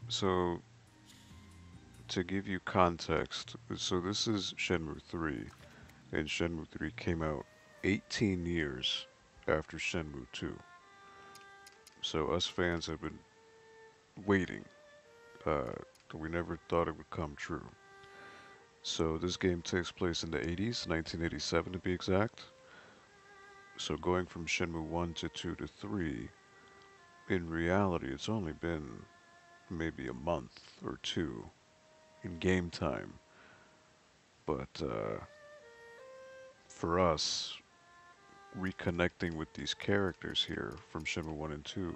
So, to give you context, so this is Shenmue 3, and Shenmue 3 came out 18 years after Shenmue 2. So us fans have been waiting. Uh, we never thought it would come true. So this game takes place in the 80s, 1987 to be exact. So going from Shenmue 1 to 2 to 3, in reality it's only been maybe a month or two in game time. But for us, reconnecting with these characters here from Shenmue 1 and 2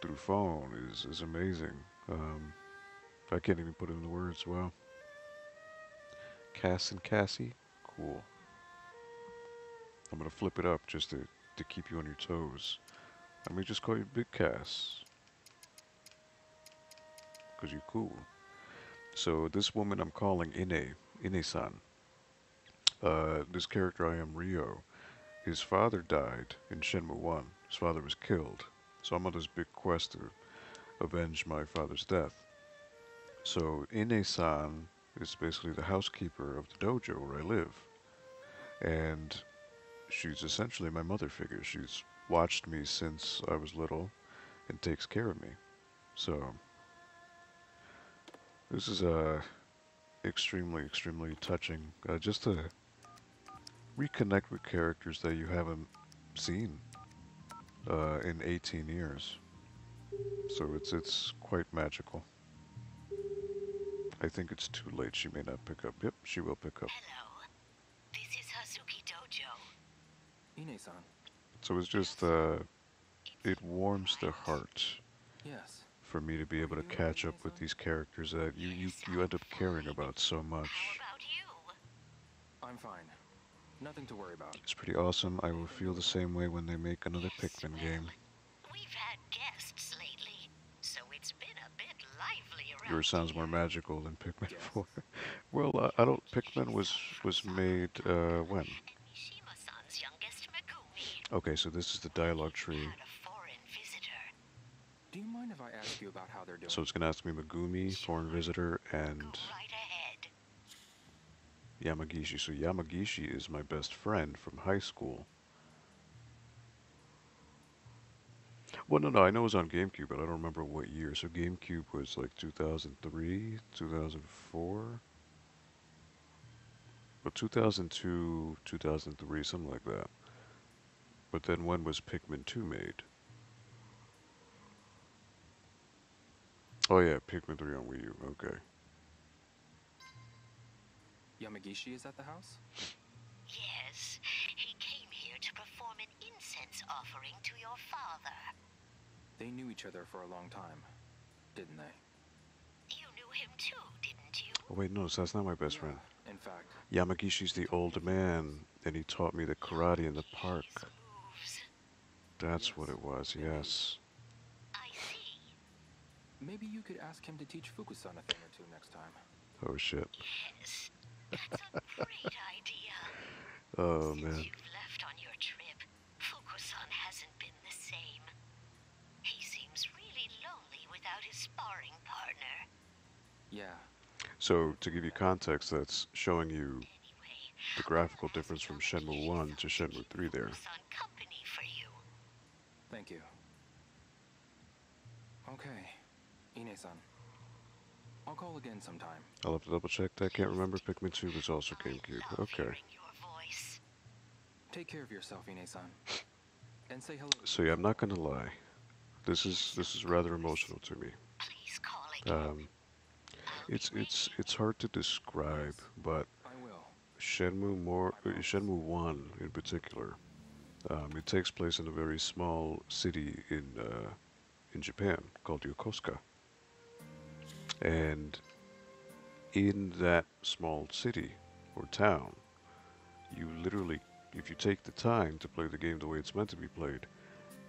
through phone is amazing. I can't even put it into words. Wow. Cass and Cassie? Cool. I'm gonna flip it up just to keep you on your toes. Let me just call you Big Cass. Because you're cool. So this woman I'm calling Ine-san. This character I am Ryo. His father died in Shenmue 1. His father was killed. So I'm on this big quest to avenge my father's death. So Ine-san is basically the housekeeper of the dojo where I live. And she's essentially my mother figure. She's watched me since I was little and takes care of me. So this is extremely touching. Just to reconnect with characters that you haven't seen in 18 years. So it's quite magical. I think it's too late. She may not pick up. Yep, she will pick up. Hello. This is Hazuki Dojo. Ine-san. So it's just it warms the heart Yes. for me to be able to Are you catch okay, up with Ine-san? these characters that you end up caring about so much. How about you? I'm fine. Nothing to worry about. It's pretty awesome. I will Anything feel you the want? same way when they make another Yes, Pikmin well, game. we've had guests lately, so it's been a bit lively around Yours sounds more here. magical than Pikmin Yes. 4. Well, I don't. Pikmin was made when? And Mishima-san's youngest Megumi Okay, so this is the dialogue tree. had a foreign visitor. Do you mind if I ask you about how they're doing? So it's gonna ask me Megumi, foreign visitor, and Go right ahead. Yamagishi. So Yamagishi is my best friend from high school. Well, no, I know it was on GameCube, but I don't remember what year. So GameCube was like 2003, 2004, or 2002, 2003, something like that. But then when was Pikmin 2 made? Oh yeah, Pikmin 3 on Wii U. Okay. Yamagishi is at the house? Yes, he came here to perform an incense offering to your father. They knew each other for a long time, didn't they? You knew him too, didn't you? Oh wait, no, so that's not my best friend. In fact, Yamagishi's the old man, and he taught me the karate in the park. His moves. That's Yes, what it was, indeed. yes. I see. maybe you could ask him to teach Fukusan a thing or two next time. Oh shit. Yes, that's a great idea. Oh Since man. you've left on your trip, Fukusan hasn't been the same. He seems really lonely without his sparring partner. Yeah, So, to give you context, that's showing you Anyway, the graphical difference from Shenmue 1 to Shenmue 3 there. Fukusan company for you. thank you. Okay, Ine-san. I'll call again sometime. I'll have to double check that. Can't remember. Pikmin 2 was also I GameCube. love Okay. hearing your voice. Take care of yourself, Ine-san. And say hello. So yeah, I'm not gonna lie. This is rather emotional to me. Please call again. Um, I'll be it's hard to describe, but I will. Shenmue 1 in particular. It takes place in a very small city in Japan called Yokosuka. And in that small city or town, you literally, if you take the time to play the game the way it's meant to be played,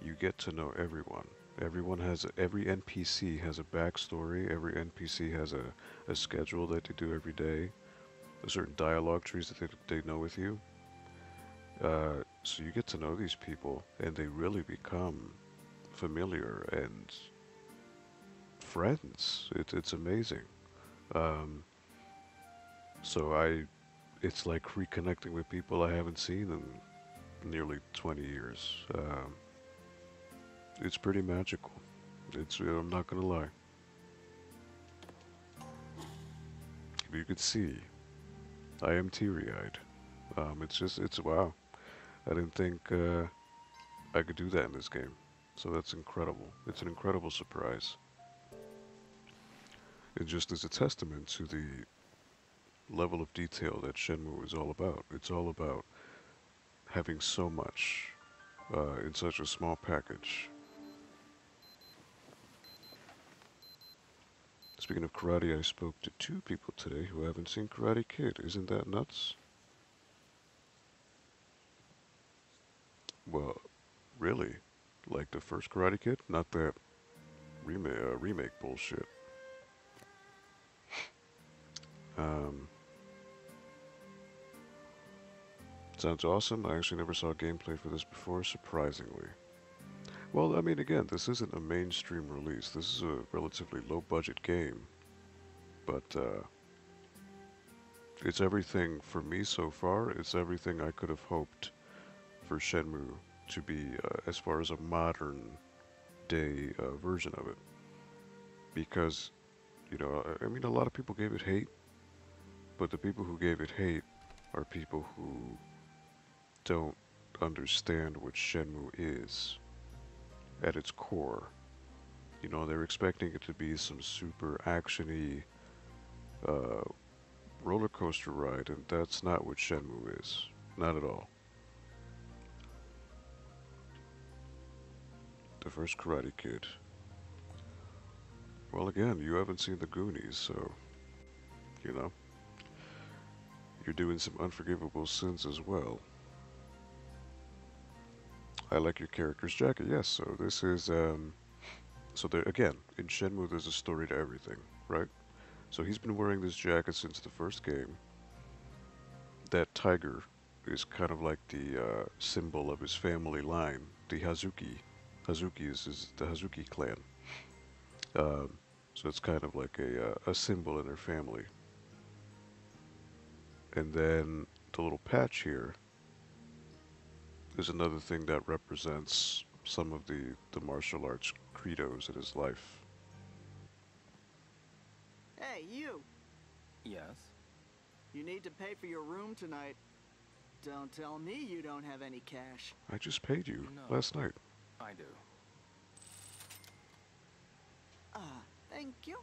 you get to know everyone. Every NPC has a backstory. Every NPC has a schedule that they do every day. A certain dialogue trees that they know with you. So you get to know these people, and they really become familiar and friends. It's amazing. Um, so it's like reconnecting with people I haven't seen in nearly 20 years. It's pretty magical. I'm not gonna lie. If you could see, I am teary-eyed. It's wow. I didn't think I could do that in this game. So that's incredible. It's an incredible surprise. It just is a testament to the level of detail that Shenmue is all about. It's all about having so much in such a small package. Speaking of karate, I spoke to 2 people today who haven't seen Karate Kid. Isn't that nuts? Well, really? Like the first Karate Kid? Not that remake bullshit. Um, Sounds awesome. I actually never saw gameplay for this before, surprisingly. Well, I mean, again, this isn't a mainstream release. This is a relatively low-budget game. But, it's everything for me so far. It's everything I could have hoped for Shenmue to be as far as a modern day version of it. Because, I mean, a lot of people gave it hate. But the people who gave it hate are people who don't understand what Shenmue is at its core. They're expecting it to be some super actiony roller coaster ride, and that's not what Shenmue is. Not at all. The first Karate Kid. Well, again, you haven't seen the Goonies, so, you're doing some unforgivable sins as well. I like your character's jacket, yes, so this is, so there, again, in Shenmue there's a story to everything, right? So he's been wearing this jacket since the first game. That tiger is kind of like the symbol of his family line, the Hazuki. Hazuki is the Hazuki clan. So it's kind of like a symbol in their family. And then the little patch here is another thing that represents some of the martial arts credos in his life. Hey, you! Yes? You need to pay for your room tonight. Don't tell me you don't have any cash. I just paid you No. last night. I do. Thank you.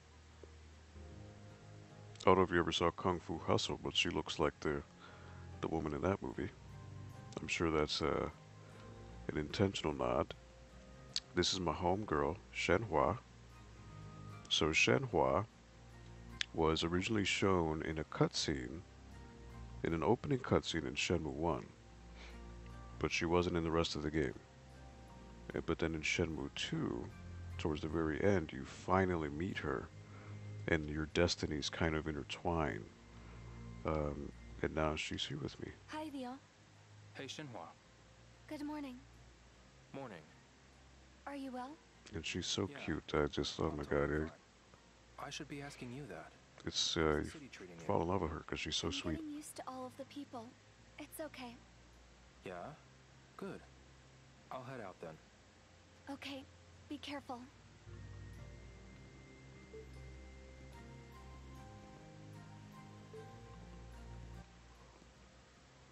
I don't know if you ever saw Kung Fu Hustle, but she looks like the woman in that movie. I'm sure that's an intentional nod. This is my homegirl, Shenhua. So Shenhua was originally shown in a cutscene, in an opening cutscene in Shenmue 1, but she wasn't in the rest of the game. But then in Shenmue 2, towards the very end, you finally meet her, and your destinies kind of intertwine. And now she's here with me. Hi, Leo. Hey, Shenhua. Good morning. Morning. Are you well? And she's so Yeah. cute. I just, oh I'm my totally god, fine. I should be asking you that. it's, How's you the city treating you? fall in love with her because she's so I'm sweet. getting used to all of the people. It's okay. Yeah? Good. I'll head out then. Okay, be careful.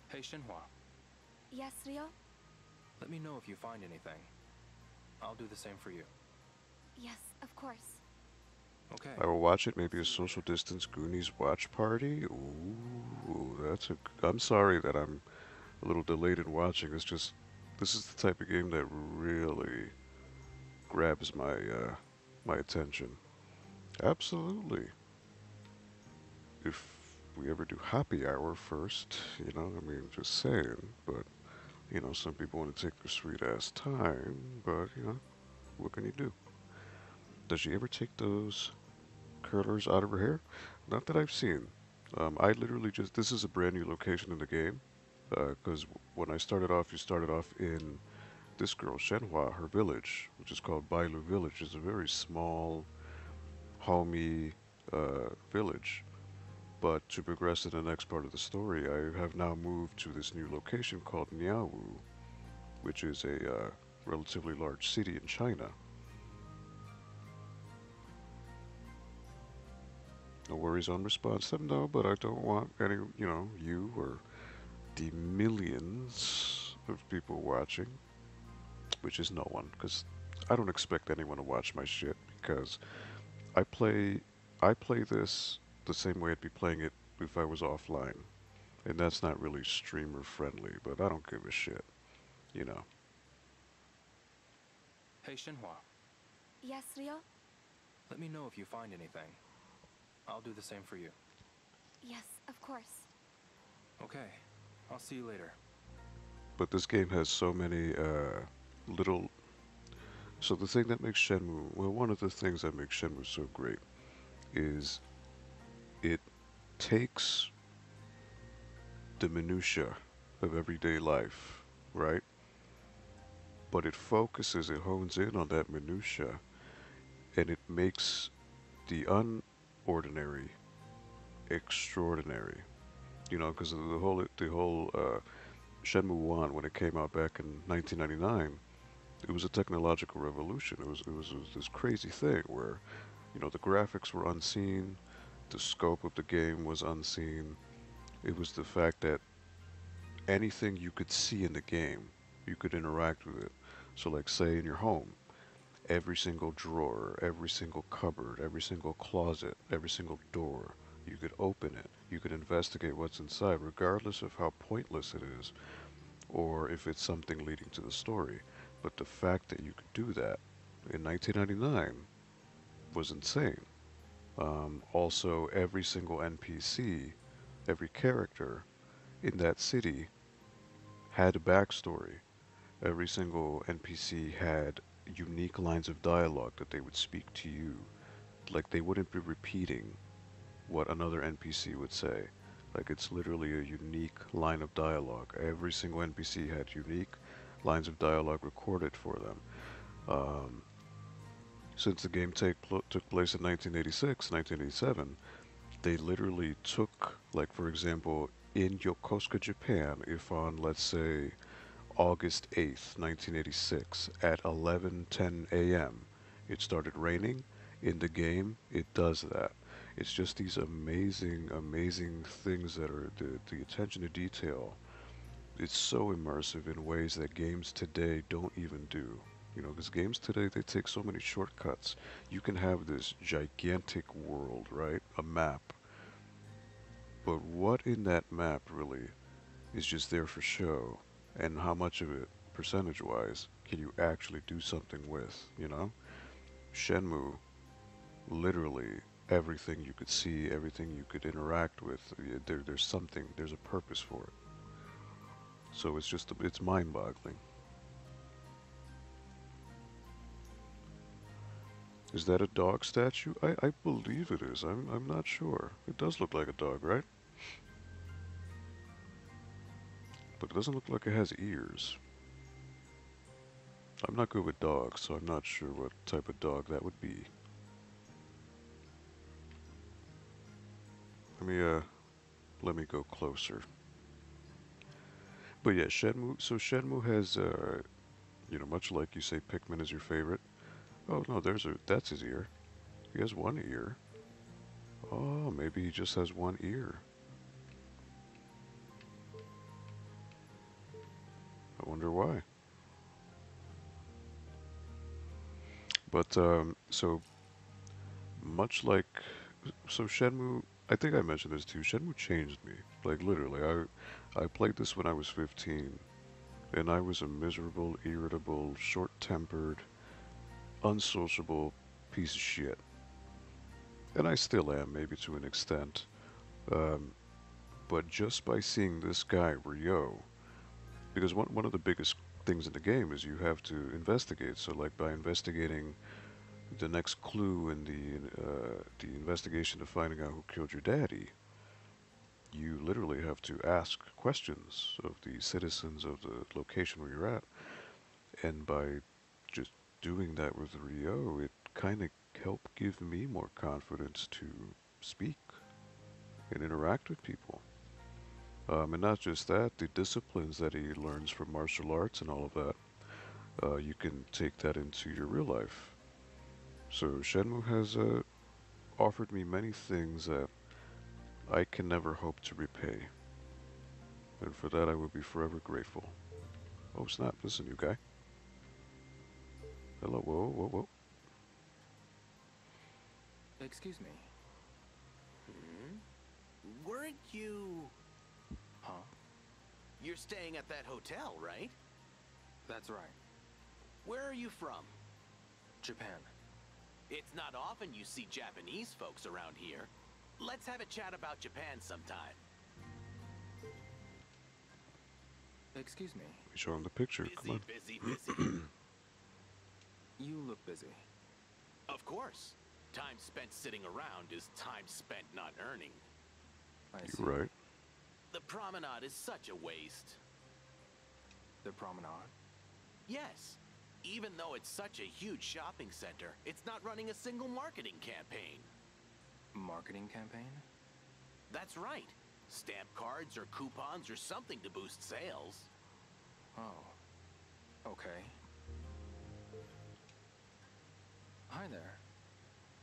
Hey, Shenhua. Yes, Rio? Let me know if you find anything. I'll do the same for you. Yes, of course. Okay. I will watch it, maybe a social distance Goonies watch party. Ooh, that's a. I'm sorry that I'm a little delayed in watching. It's just, this is the type of game that really grabs my attention. Absolutely. If we ever do happy hour first, you know, I mean, just saying. But you know, some people want to take their sweet ass time. But you know, what can you do? Does she ever take those curlers out of her hair? Not that I've seen. I literally just, this is a brand new location in the game. Because when I started off, you started off in this girl, Shenhua, her village, which is called Bailu Village. It's a very small, homey village. But to progress to the next part of the story, I have now moved to this new location called Niaowu, which is a relatively large city in China. No worries on response time, no, but I don't want any, you know, you or the millions of people watching, which is no one, because I don't expect anyone to watch my shit, because I play, I play this the same way I'd be playing it if I was offline, and that's not really streamer friendly, but I don't give a shit, you know. Hey, Shenhua. Yes, Rio? Let me know if you find anything. I'll do the same for you. Yes, of course. Okay. I'll see you later. But this game has so many little. So the thing that makes Shenmue, well, one of the things that makes Shenmue so great is it takes the minutia of everyday life, right? But it focuses, it hones in on that minutia, and it makes the unordinary extraordinary. You know, because the whole Shenmue 1, when it came out back in 1999, it was a technological revolution. It was this crazy thing where, you know, the graphics were unseen, the scope of the game was unseen. It was the fact that anything you could see in the game, you could interact with it. So like say in your home, every single drawer, every single cupboard, every single closet, every single door, you could open it. You could investigate what's inside, regardless of how pointless it is, or if it's something leading to the story. But the fact that you could do that in 1999 was insane. Also, every single NPC, every character in that city had a backstory. Every single NPC had unique lines of dialogue that they would speak to you. Like they wouldn't be repeating what another NPC would say. Like it's literally a unique line of dialogue. Every single NPC had unique lines of dialogue recorded for them. Um, since the game took place in 1986, 1987, they literally took, like for example, in Yokosuka, Japan, if on, let's say, August 8th, 1986, at 11:10 a.m. It started raining. In the game, it does that. It's just these amazing, amazing things that are the attention to detail. It's so immersive in ways that games today don't even do. You know, because games today, they take so many shortcuts. You can have this gigantic world, right? A map. But what in that map really is just there for show? And how much of it, percentage-wise, can you actually do something with, you know? Shenmue, literally everything you could see, everything you could interact with, there's something, there's a purpose for it. So it's just, it's mind-boggling. Is that a dog statue? I believe it is. I'm not sure. It does look like a dog, right? But it doesn't look like it has ears. I'm not good with dogs, so I'm not sure what type of dog that would be. Let me go closer. But yeah, Shenmue, so Shenmue has, you know, much like you say Pikmin is your favorite. Oh no, that's his ear. He has one ear. Oh, maybe he just has one ear. I wonder why. But, so, much like, so Shenmue, I think I mentioned this too, Shenmue changed me. Like, literally, I played this when I was 15, and I was a miserable, irritable, short-tempered, unsociable piece of shit. And I still am, maybe to an extent. Um, but just by seeing this guy, Ryo, because one of the biggest things in the game is you have to investigate. So, like, by investigating the next clue in the investigation of finding out who killed your daddy, you literally have to ask questions of the citizens of the location where you're at. And by just doing that with Rio, it kind of helped give me more confidence to speak and interact with people. And not just that, the disciplines that he learns from martial arts and all of that, you can take that into your real life. So Shenmue has offered me many things that I can never hope to repay. And for that I will be forever grateful. Oh snap, listen you guy. Hello, whoa, whoa, whoa. Excuse me. Weren't you... Huh? You're staying at that hotel, right? That's right. Where are you from? Japan. It's not often you see Japanese folks around here. Let's have a chat about Japan sometime. Excuse me. Show him the picture, come on. Busy, busy. You look busy. Of course. Time spent sitting around is time spent not earning. I see. You're right. The promenade is such a waste. The promenade? Yes. Even though it's such a huge shopping center, it's not running a single marketing campaign. Marketing campaign? That's right. Stamp cards or coupons or something to boost sales. Oh. Okay. Hi there.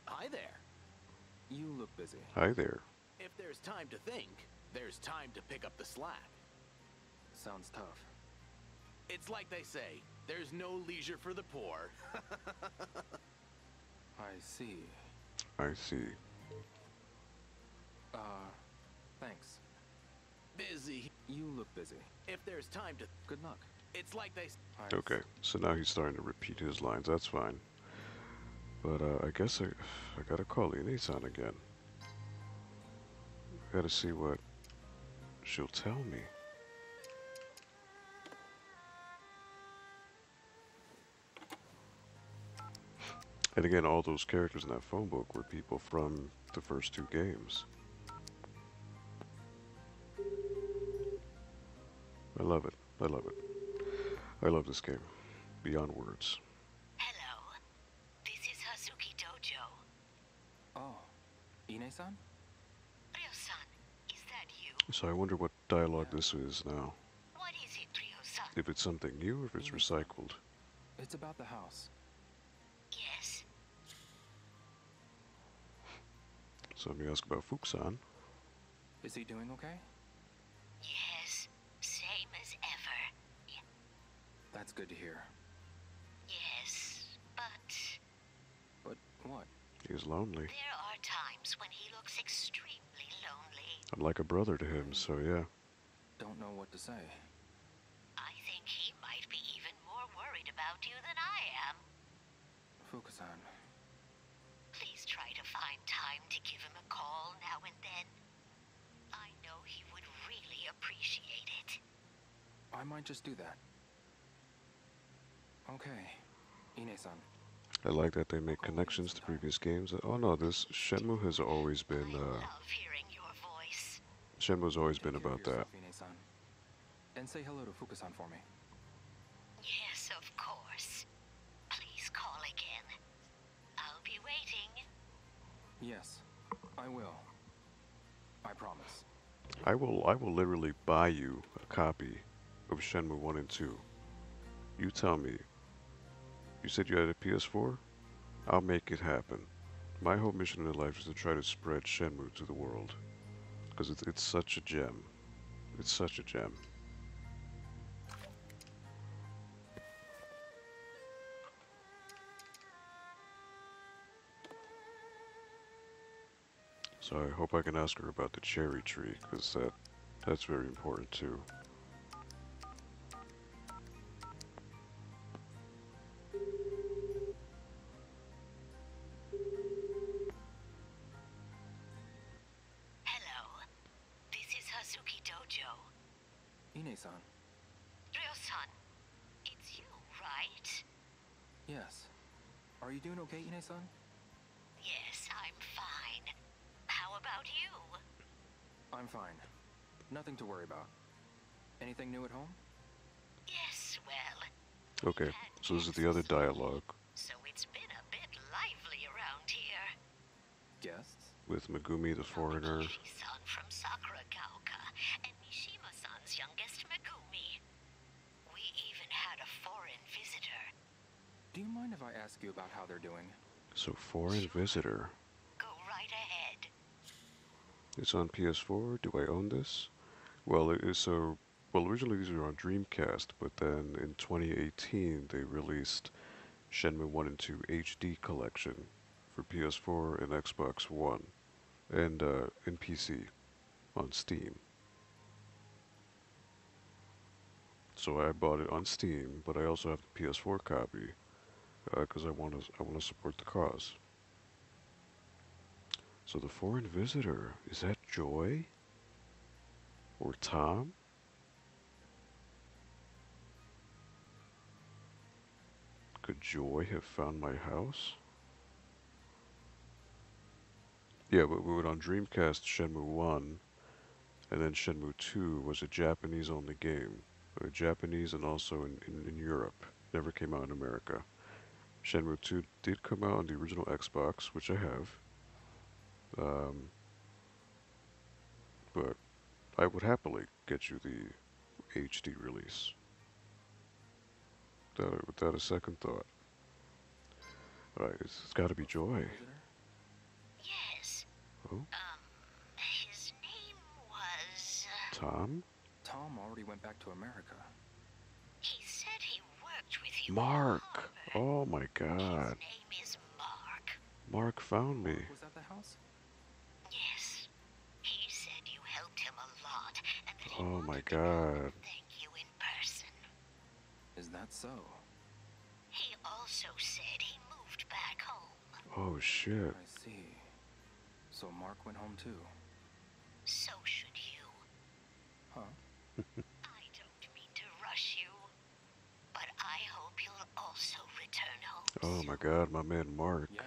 Hi there. You look busy. Hi there. If there's time to think, there's time to pick up the slack. Sounds tough. It's like they say, there's no leisure for the poor. I see. I see. Thanks. Busy. You look busy. If there's time to... Good luck. It's like they... Okay, so now he's starting to repeat his lines, that's fine. But I guess I gotta call Ine-san again. Gotta see what she'll tell me. And again, all those characters in that phone book were people from the first two games. I love it. I love it. I love this game. Beyond words. Hello. This is Hazuki Dojo. Oh. Ine-san? Ryo-san, is that you? So I wonder what dialogue this is now. What is it, Ryo-san? if it's something new or if it's recycled. It's about the house. Yes. So let me ask about Fukusan. Is he doing okay? Yes. Same as ever. That's good to hear. Yes, but But what? He's lonely. there are times when he looks extremely lonely. I'm like a brother to him, so yeah. Don't know what to say. I think he might be even more worried about you than I am. Fukusan. Please try to find time to give him a call now and then. I know he would really appreciate it. I might just do that. Okay. Ine-san. I like that they make connections to previous games. Oh no, this Shenmue has always been, I love hearing your voice. Shenmue's always been Take care of about that. yourself, Ine-san. And say hello to Fukusan for me. Yes, of course. Please call again. I'll be waiting. Yes, I will. I promise. I will literally buy you a copy of Shenmue 1 and 2. You tell me. You said you had a PS4? I'll make it happen. My whole mission in life is to try to spread Shenmue to the world. Because it's such a gem. It's such a gem. So I hope I can ask her about the cherry tree, because that's very important too. Hello. This is Hazuki Dojo. Ine-san. Ryo-san, it's you, right? Yes. Are you doing okay, Ine-san? Yes, I'm fine. How about you? I'm fine. Nothing to worry about. Anything new at home? Yes, well, Okay, so this is the other dialogue so it's been a bit lively around here. Guests? with Megumi the foreigner. San from Sakuragaoka and Mishima-san's youngest Megumi. We even had a foreign visitor. Do you mind if I ask you about how they're doing? So foreign visitor. Go right ahead. It's on PS4. Do I own this? Well, it is so. Well, originally these were on Dreamcast, but then in 2018 they released Shenmue 1 and 2 HD collection for PS4 and Xbox One, and PC on Steam. So I bought it on Steam, but I also have the PS4 copy because I want to support the cause. So the foreign visitor, is that Joy or Tom? Could Joy have found my house? Yeah, but we were on Dreamcast Shenmue 1, and then Shenmue 2 was a Japanese-only game. Japanese and also in Europe. Never came out in America. Shenmue 2 did come out on the original Xbox, which I have. But I would happily get you the HD release. Without a second thought. Alright, it's gotta be Joy. Visitor? Yes. Oh, His name was... Tom? Tom already went back to America. he said he worked with you. Mark! Oh my His god. name is Mark. Mark found me. Was that the house? Yes. He said you helped him a lot, and that he Oh my wanted to come god. and thank you in person. Is that so? He also said he moved back home. Oh shit. I see. So Mark went home too. So should you. Huh? I don't mean to rush you, but I hope you'll also return home Oh soon. my god, my man Mark. Yeah.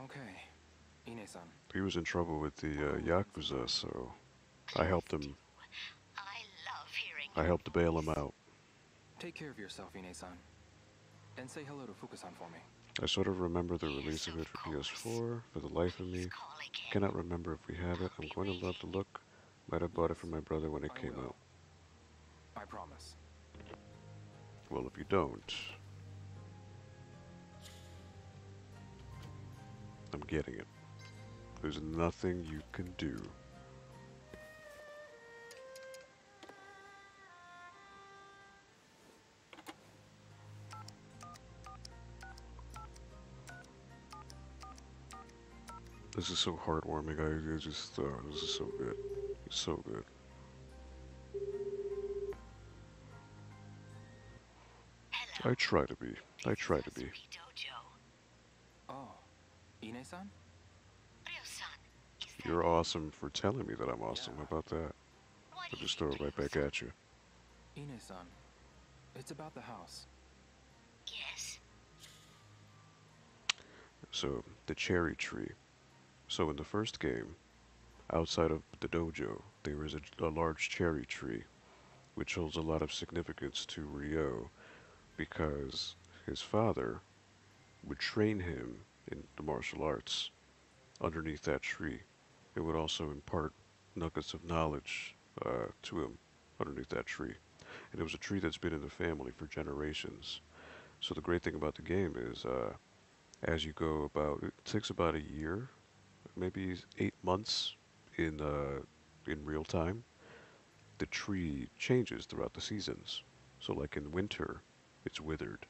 Okay. Ine-san. He was in trouble with the Yakuza, so I helped him. I love hearing I your helped to bail him voice. out. Take care of yourself, Ine-san. And say hello to Fukusan for me. I sort of remember the Yes, release of it of for course. PS4. For the life of me, Please call again. cannot remember if we have it. I'm going to love the look. Might have bought it for my brother when it I came will. out. I promise. Well, if you don't, I'm getting it. There's nothing you can do. This is so heartwarming. I just, this is so good. It's so good. Hello. I try to be. I try to be. Dojo. Oh, Ine-san? Ryo-san, is that You're awesome for telling me that I'm awesome. Yeah. How about that? what I'll is just it, throw it right back Ryo-san? at you. Ine-san, it's about the house. Yes. So, the cherry tree. So in the first game, outside of the dojo, there is a large cherry tree, which holds a lot of significance to Ryo, because his father would train him in the martial arts underneath that tree. It would also impart nuggets of knowledge to him underneath that tree. And it was a tree that's been in the family for generations. So the great thing about the game is, as you go about, it takes about a year, maybe 8 months in real time. The tree changes throughout the seasons. So like in winter, it's withered.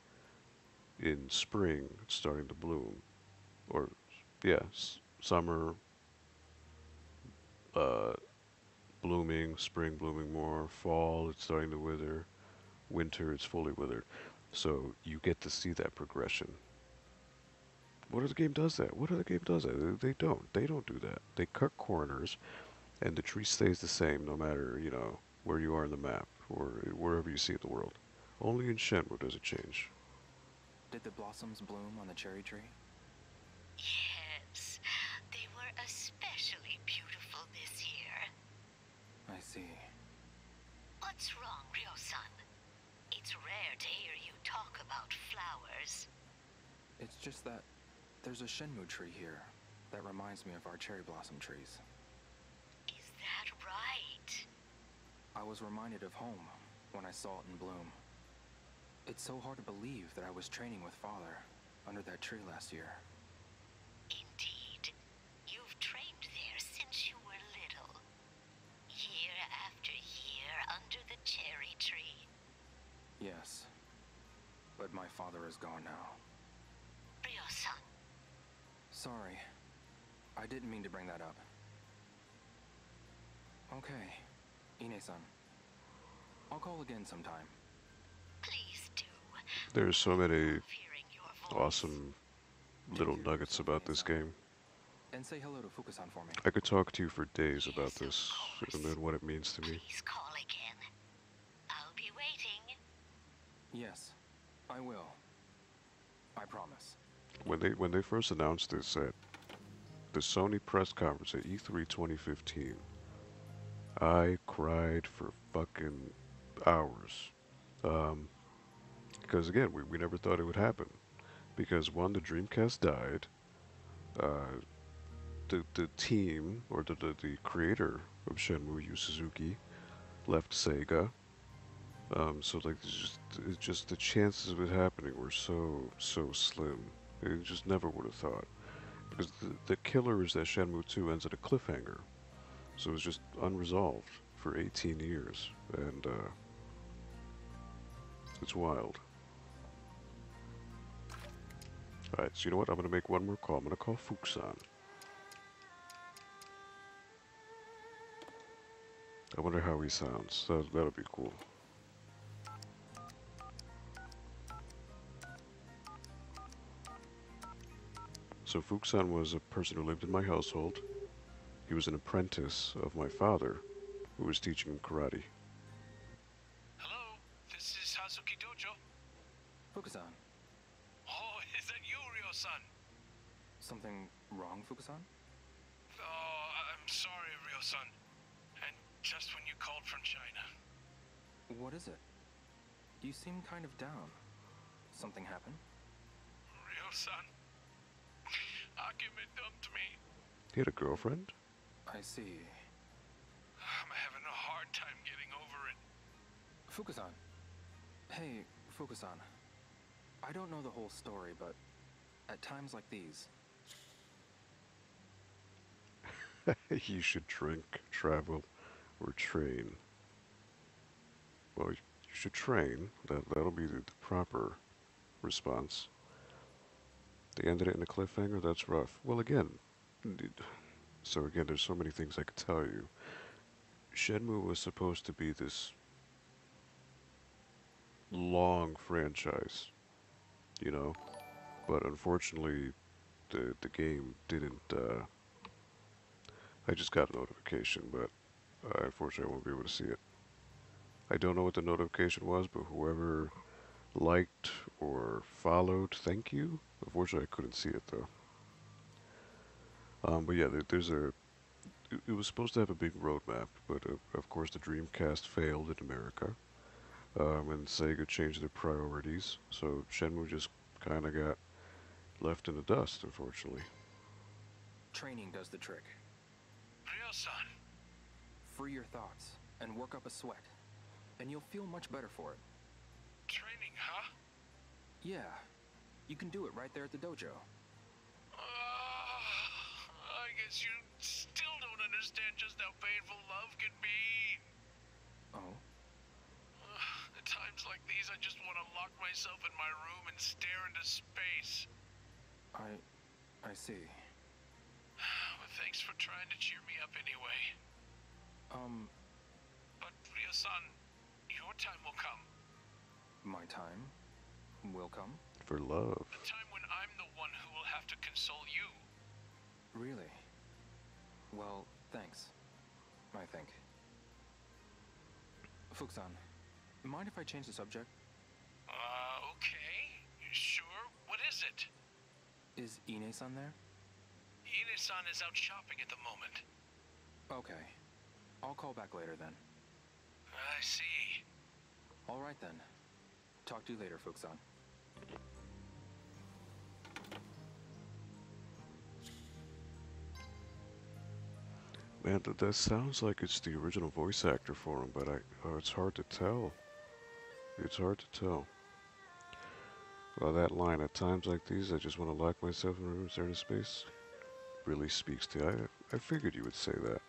In spring, it's starting to bloom. Or, yeah, summer, uh, blooming, spring blooming more, fall, it's starting to wither, winter, it's fully withered. So you get to see that progression. What other game does that? What other game does that? They don't. They don't do that. They cut corners, and the tree stays the same no matter, where you are in the map, or wherever you see it in the world. Only in Shenmue does it change. Did the blossoms bloom on the cherry tree? Yes. They were especially beautiful this year. I see. What's wrong, Ryo-san? It's rare to hear you talk about flowers. It's just that there's a Shenmue tree here that reminds me of our cherry blossom trees. Is that right? I was reminded of home when I saw it in bloom. It's so hard to believe that I was training with Father under that tree last year. Indeed. You've trained there since you were little. Year after year under the cherry tree. Yes. But my father is gone now. Ryo-san. Sorry. I didn't mean to bring that up. Okay. Ine-san. I'll call again sometime. Please do. There's so many Love hearing your voice. awesome little Take care of nuggets yourself, about this Ine-san. game. And say hello to Fukusan for me. I could talk to you for days Yes, about of this course. and what it means to me. Please call again. I'll be waiting. Yes, I will. I promise. When they first announced this at the Sony press conference at E3 2015, I cried for fucking hours. Because again, we never thought it would happen. Because one, the Dreamcast died. Uh, the team, or the creator of Shenmue, Yu Suzuki, left Sega. So like, it's just the chances of it happening were so slim. It just never would have thought. Because the killer is that Shenmue 2 ends at a cliffhanger. So it was just unresolved for 18 years. And, it's wild. Alright, so you know what? I'm gonna make one more call. I'm gonna call Fukusan. I wonder how he sounds. That'll be cool. So Fukusan was a person who lived in my household. He was an apprentice of my father, who was teaching him karate. Hello, this is Hazuki Dojo. Fukusan, Oh, is that you, Ryo-san? something wrong, Fukusan? Oh, I'm sorry, Ryo-san. And just when you called from China. What is it? You seem kind of down. Something happened? Ryo-san, Akime dumped me. He had a girlfriend? I see. I'm having a hard time getting over it. Fukusan. Hey, Fukusan. I don't know the whole story, but at times like these, You should drink, travel, or train. Well, you should train. That'll be the proper response. They ended it in a cliffhanger. That's rough. Well, again, so again, there's so many things I could tell you. Shenmue was supposed to be this long franchise, you know, but unfortunately, the game didn't. I just got a notification, but unfortunately, I won't be able to see it. I don't know what the notification was, but whoever liked or followed, thank you. Unfortunately, I couldn't see it though. But yeah, there's a. It was supposed to have a big roadmap, but of course the Dreamcast failed in America, and Sega changed their priorities. So Shenmue just kind of got left in the dust, unfortunately. training does the trick. Ryo-san. Free your thoughts and work up a sweat, and you'll feel much better for it. Training, huh? Yeah, you can do it right there at the dojo. I guess you still don't understand just how painful love can be. Oh? At times like these, I just want to lock myself in my room and stare into space. I see. But thanks for trying to cheer me up anyway. But Ryo-san, your time will come. My time will come? For love. The time when I'm the one who will have to console you. Really? Well, thanks. I think. Fukusan, mind if I change the subject? Okay. Sure. What is it? Is Ine-san there? Ine-san is out shopping at the moment. Okay. I'll call back later then. I see. All right then. Talk to you later, Fukusan. Man, that sounds like it's the original voice actor for him, but it's hard to tell. It's hard to tell. Well, that line, at times like these, I just want to lock myself in a room, stare into space, really speaks to you. I figured you would say that.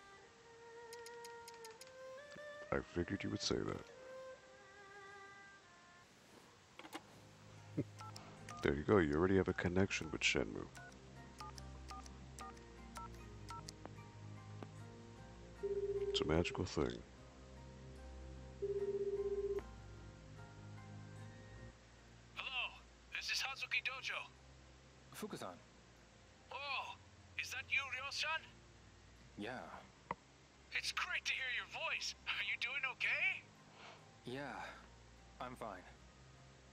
I figured you would say that. There you go, you already have a connection with Shenmue. It's a magical thing. Hello, this is Hazuki Dojo. Fukusan. Oh, is that you, Ryo-san? Yeah. It's great to hear your voice. Are you doing okay? Yeah. I'm fine.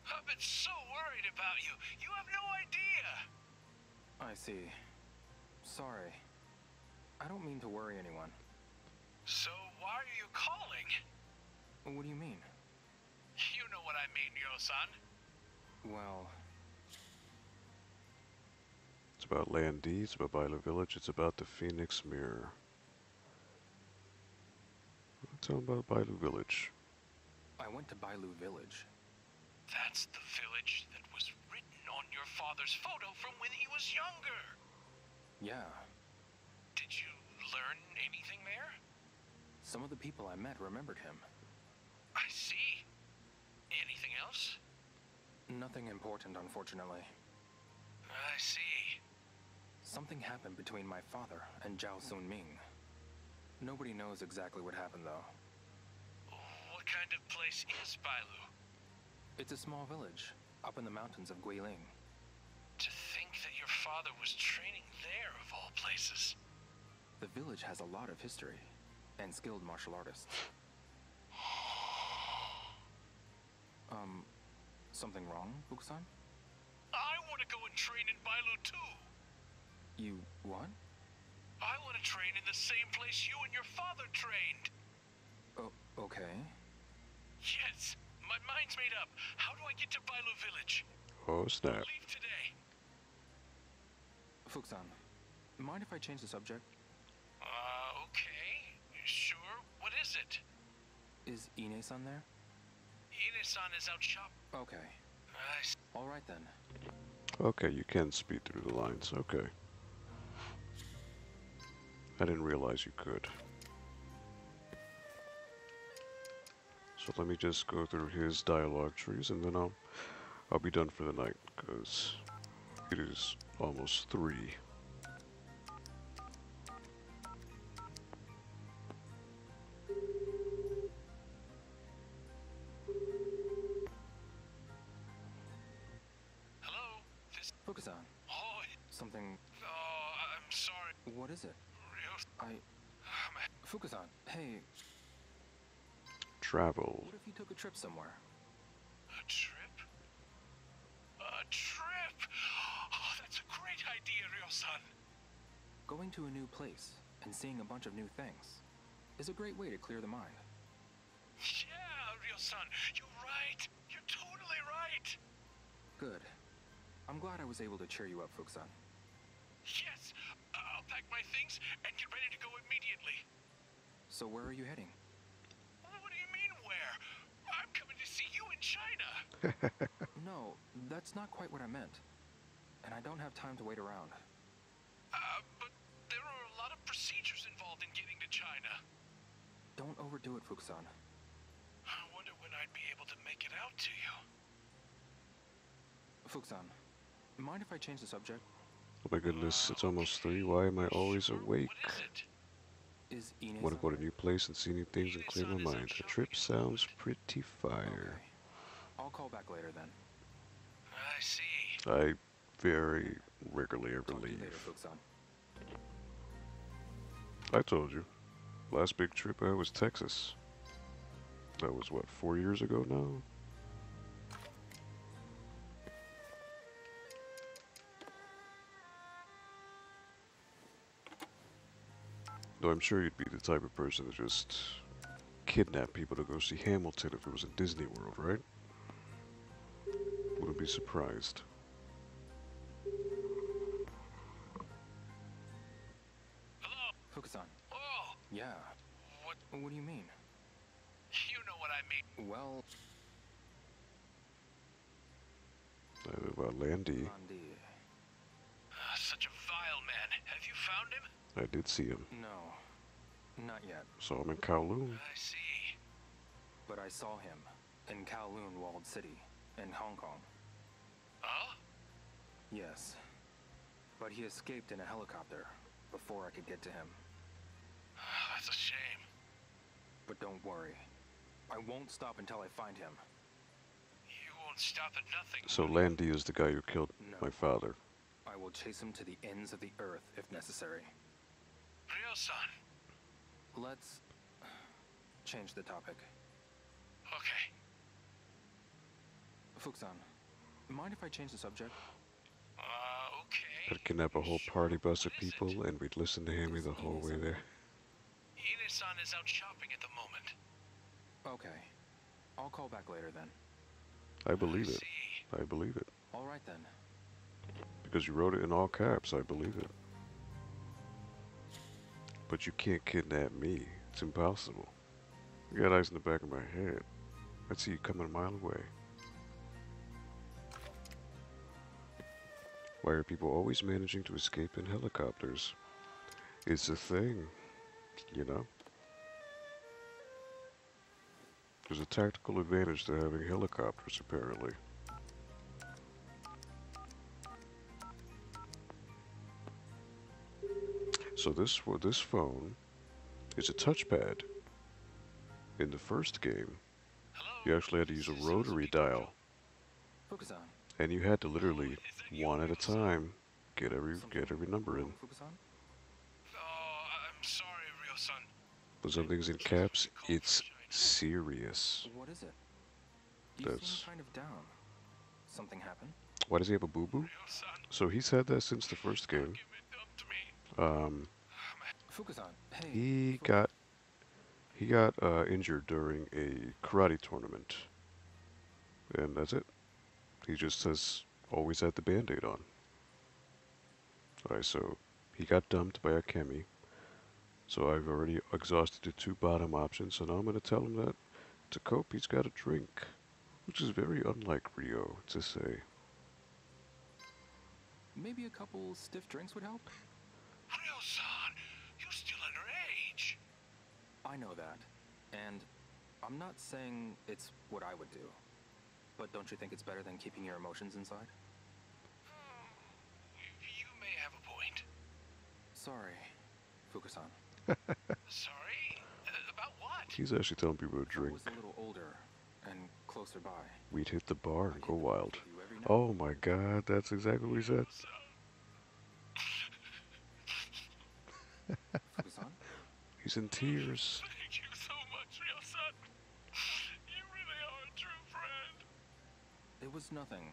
I've been so worried about you. You have no idea. I see. Sorry. I don't mean to worry anyone. So why are you calling? What do you mean? You know what I mean, Ryo-san. Well... It's about Land D, it's about Bailu Village, it's about the Phoenix Mirror. Tell him about Bailu Village. I went to Bailu Village. That's the village that was written on your father's photo from when he was younger. Yeah. Did you learn anything there? Some of the people I met remembered him. I see. Anything else? Nothing important, unfortunately. I see. Something happened between my father and Zhao Sunming. Nobody knows exactly what happened, though. What kind of place is Bailu? It's a small village, up in the mountains of Guiling. To think that your father was training there, of all places. The village has a lot of history, and skilled martial artists. Something wrong, Fukusan? I want to go and train in Bailu too. You what? I want to train in the same place you and your father trained. Oh, okay. Yes, my mind's made up. How do I get to Bailu Village? Oh, snap. I'll leave today. Fukusan, mind if I change the subject? Okay. Sure. What is it? Is Ine-san there? Ina-san is out shop. Okay. All right then. Okay, you can speed through the lines. Okay. I didn't realize you could. So let me just go through his dialogue trees and then I'll be done for the night because it is almost 3. Hello? This... Focus on. Oh, Something. oh, I'm sorry. What is it? Real... Focus on. Hey, Travel. what if you took a trip somewhere? A trip? A trip? Oh, that's a great idea, Ryo-san. Going to a new place and seeing a bunch of new things is a great way to clear the mind. Yeah, Ryo-san, you're right. You're totally right. Good. I'm glad I was able to cheer you up, Fukusan. Yes, I'll pack my things and get ready to go immediately. So where are you heading? What do you mean where? I'm coming to see you in China. No, that's not quite what I meant. And I don't have time to wait around. But there are a lot of procedures involved in getting to China. Don't overdo it, Fukusan. I wonder when I'd be able to make it out to you. Fukusan, mind if I change the subject? Oh my goodness, it's almost 3. Why am I always awake? What is it? Is Ine Want to go to a new place and see new things and clear my mind. The trip sounds pretty fire. Okay. I'll call back later then. I see. I very regularly ever Talk to you leave. later, Fukusan. I told you. Last big trip I was Texas. That was what, 4 years ago now? Though I'm sure you'd be the type of person to just kidnap people to go see Hamilton if it was in Disney World, right? Wouldn't be surprised. Hello? Fukusan. Oh, Yeah. What do you mean? you know what I mean. Well, About Landy, Landy. Such a vile man. Have you found him? I did see him. No, not yet. Saw him in Kowloon. I see. But I saw him in Kowloon Walled City in Hong Kong. Huh? Yes. But he escaped in a helicopter before I could get to him. That's a shame. But don't worry. I won't stop until I find him. You won't stop at nothing. So Landy is the guy who killed No. my father. I will chase him to the ends of the earth if necessary. Ryo-san. Let's change the topic. Okay. Fukusan, mind if I change the subject? Okay. I'd kidnap a whole party bus of people and we'd listen to Hammy the whole way there. Ine-san is out shopping at the moment. Okay. I'll call back later then. I believe it. See. I believe it. All right then. Because you wrote it in all caps, I believe it. But you can't kidnap me. It's impossible. You got eyes in the back of my head. I'd see you coming a mile away. Why are people always managing to escape in helicopters? It's a thing, you know? There's a tactical advantage to having helicopters, apparently. So this phone is a touchpad. In the first game, you actually had to use a rotary dial, Fukusan. and you had to literally, one at a time, get every number in. Fukusan? Oh, I'm sorry, Ryo-san. But something's in caps, it's serious. What is it? You That's- seem kind of down. Something happened? Why does he have a boo-boo? Ryo-san, So he's had that since the first game. give it up to me. Fukusan, hey. He got injured during a karate tournament, and that's it. He just has always had the band-aid on. Alright, so he got dumped by a chemi. So I've already exhausted the 2 bottom options, so now I'm going to tell him that to cope he's got to drink. which is very unlike Rio to say. Maybe a couple stiff drinks would help? Ryo-san, you're still underage. I know that. And I'm not saying it's what I would do. But don't you think it's better than keeping your emotions inside? You may have a point. Sorry, Fukusan. Sorry? About what? He's actually telling people to If I drink. was a little older and closer by. We'd hit the bar and I'd go hit the wild. beach with you every night. Oh my god, that's exactly what he said. Fukusan? He's in tears. Thank you so much, Ryo-san. You really are a true friend. It was nothing.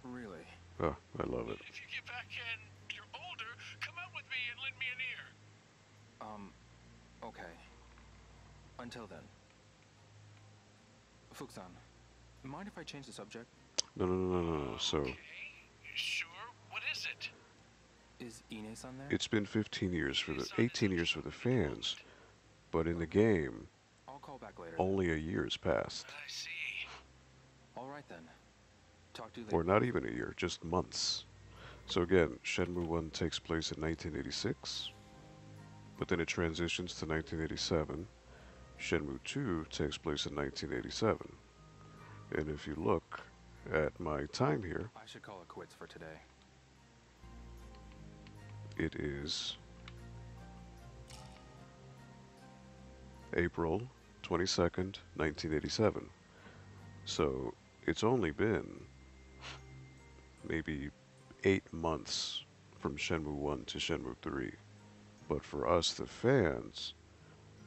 Really. Oh, I love it. If you get back and you're older, come out with me and lend me an ear. Okay. Until then. Fukusan, mind if I change the subject? No. So, Okay. Sure. What is it? Is Ine-san there? it's been 15 years for the 18 years for the fans, but in the game, I'll call back later. only a year's passed. I see. Alright then. Talk to you later. Or not even a year, just months. So again, Shenmue 1 takes place in 1986, but then it transitions to 1987. Shenmue 2 takes place in 1987. And if you look at my time here, I should call it quits for today. it is April 22nd, 1987. So it's only been maybe 8 months from Shenmue 1 to Shenmue 3. But for us, the fans,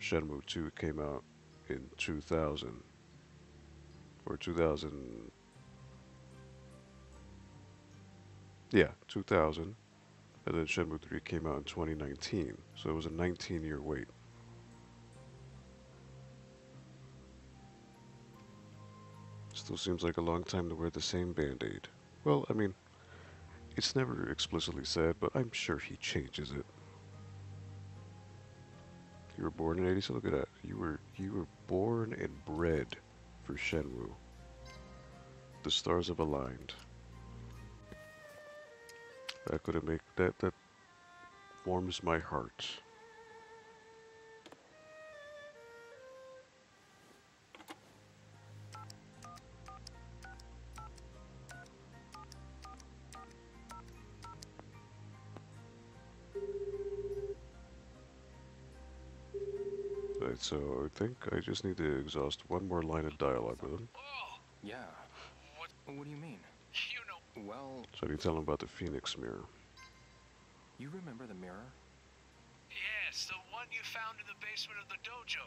Shenmue 2 came out in 2000. Or 2000. Yeah, 2000. And then Shenmue 3 came out in 2019. So it was a 19-year wait. Still seems like a long time to wear the same band-aid. Well, I mean, it's never explicitly said, but I'm sure he changes it. You were born in 87. Look at that. You were born and bred for Shenmue. The stars have aligned. That could make that warms my heart. Right, so I think I just need to exhaust one more line of dialogue with him. Oh, Yeah. What do you mean? you know. Well, So I need to tell him about the Phoenix Mirror. you remember the mirror? Yes, the one you found in the basement of the dojo.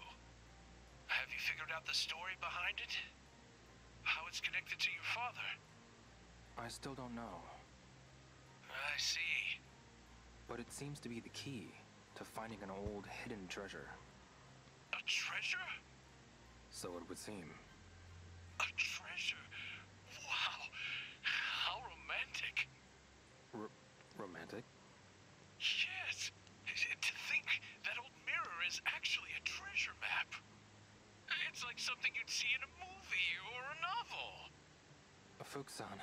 Have you figured out the story behind it? How it's connected to your father? I still don't know. I see. But it seems to be the key to finding an old hidden treasure. A treasure? So it would seem. A treasure? Wow. How romantic. Romantic? Yes. To think that old mirror is actually a treasure map. It's like something you'd see in a movie or a novel. Fukusan,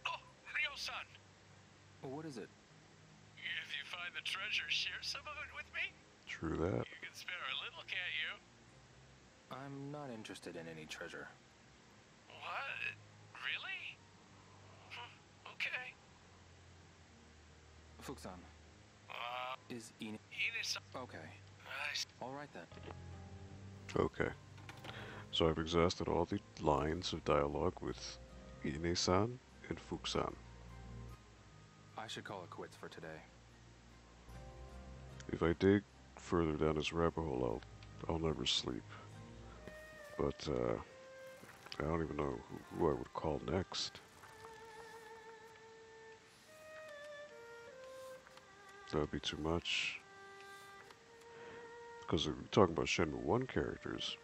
Oh, Ryo-san. what is it? If you find the treasure, share some of it with me. True that. You can spare a little, can't you? I'm not interested in any treasure. What? Really? Okay. Fukusan, is Ine... Ine-san. Okay. Alright then. Okay. So I've exhausted all the lines of dialogue with Ine-san and Fukusan. I should call it quits for today. If I dig further down this rabbit hole, I'll never sleep. But I don't even know who I would call next. That would be too much. Because we're talking about Shenmue 1 characters.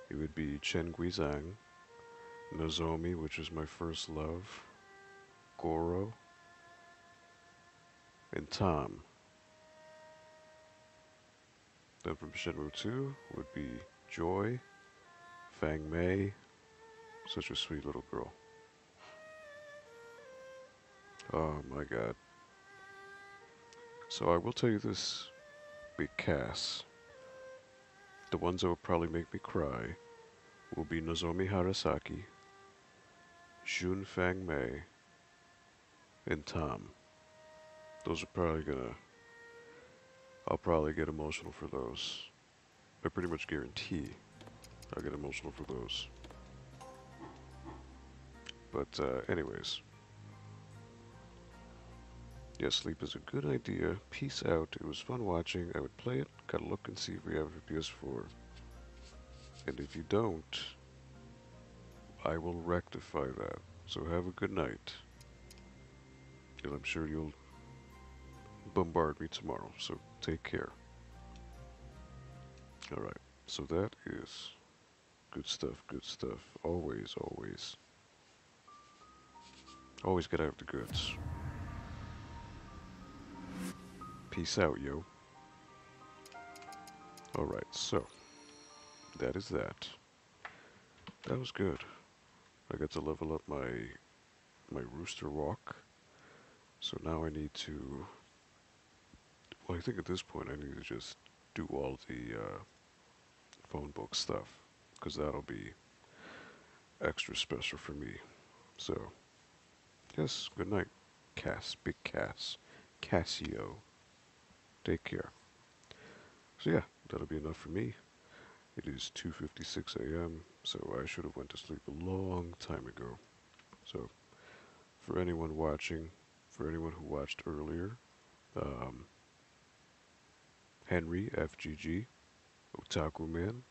It would be Chen Guizhang, Nozomi, which is my first love, Goro, and Tom. Then from Shenmue 2 would be Joy, Fang Mei, Such a sweet little girl. Oh my god. So I will tell you this, Big Cass. The ones that will probably make me cry will be Nozomi Harasaki, Jun Fang Mei, and Tom. Those are probably gonna... I'll probably get emotional for those. I pretty much guarantee I'll get emotional for those. But anyways. Yeah, sleep is a good idea. Peace out. It was fun watching. I would play it. Gotta look and see if we have it for PS4. And if you don't, I will rectify that. So have a good night. And I'm sure you'll bombard me tomorrow. So take care. Alright. So that is good stuff, good stuff. Always, always. Always gotta have the goods. Peace out, yo. Alright, so that is that. That was good. I got to level up my rooster walk. So now I need to... Well, I think at this point I need to just do all the phone book stuff. Because that'll be extra special for me. So, yes, good night. Cass, Big Cass. Cassio. Take care. So yeah, that'll be enough for me. It is 2:56 a.m., so I should have went to sleep a long time ago. So, for anyone watching, for anyone who watched earlier, Henry FGG, Otaku Man,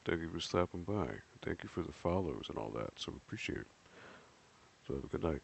thank you for stopping by. Thank you for the follows and all that, so appreciate it. So have a good night.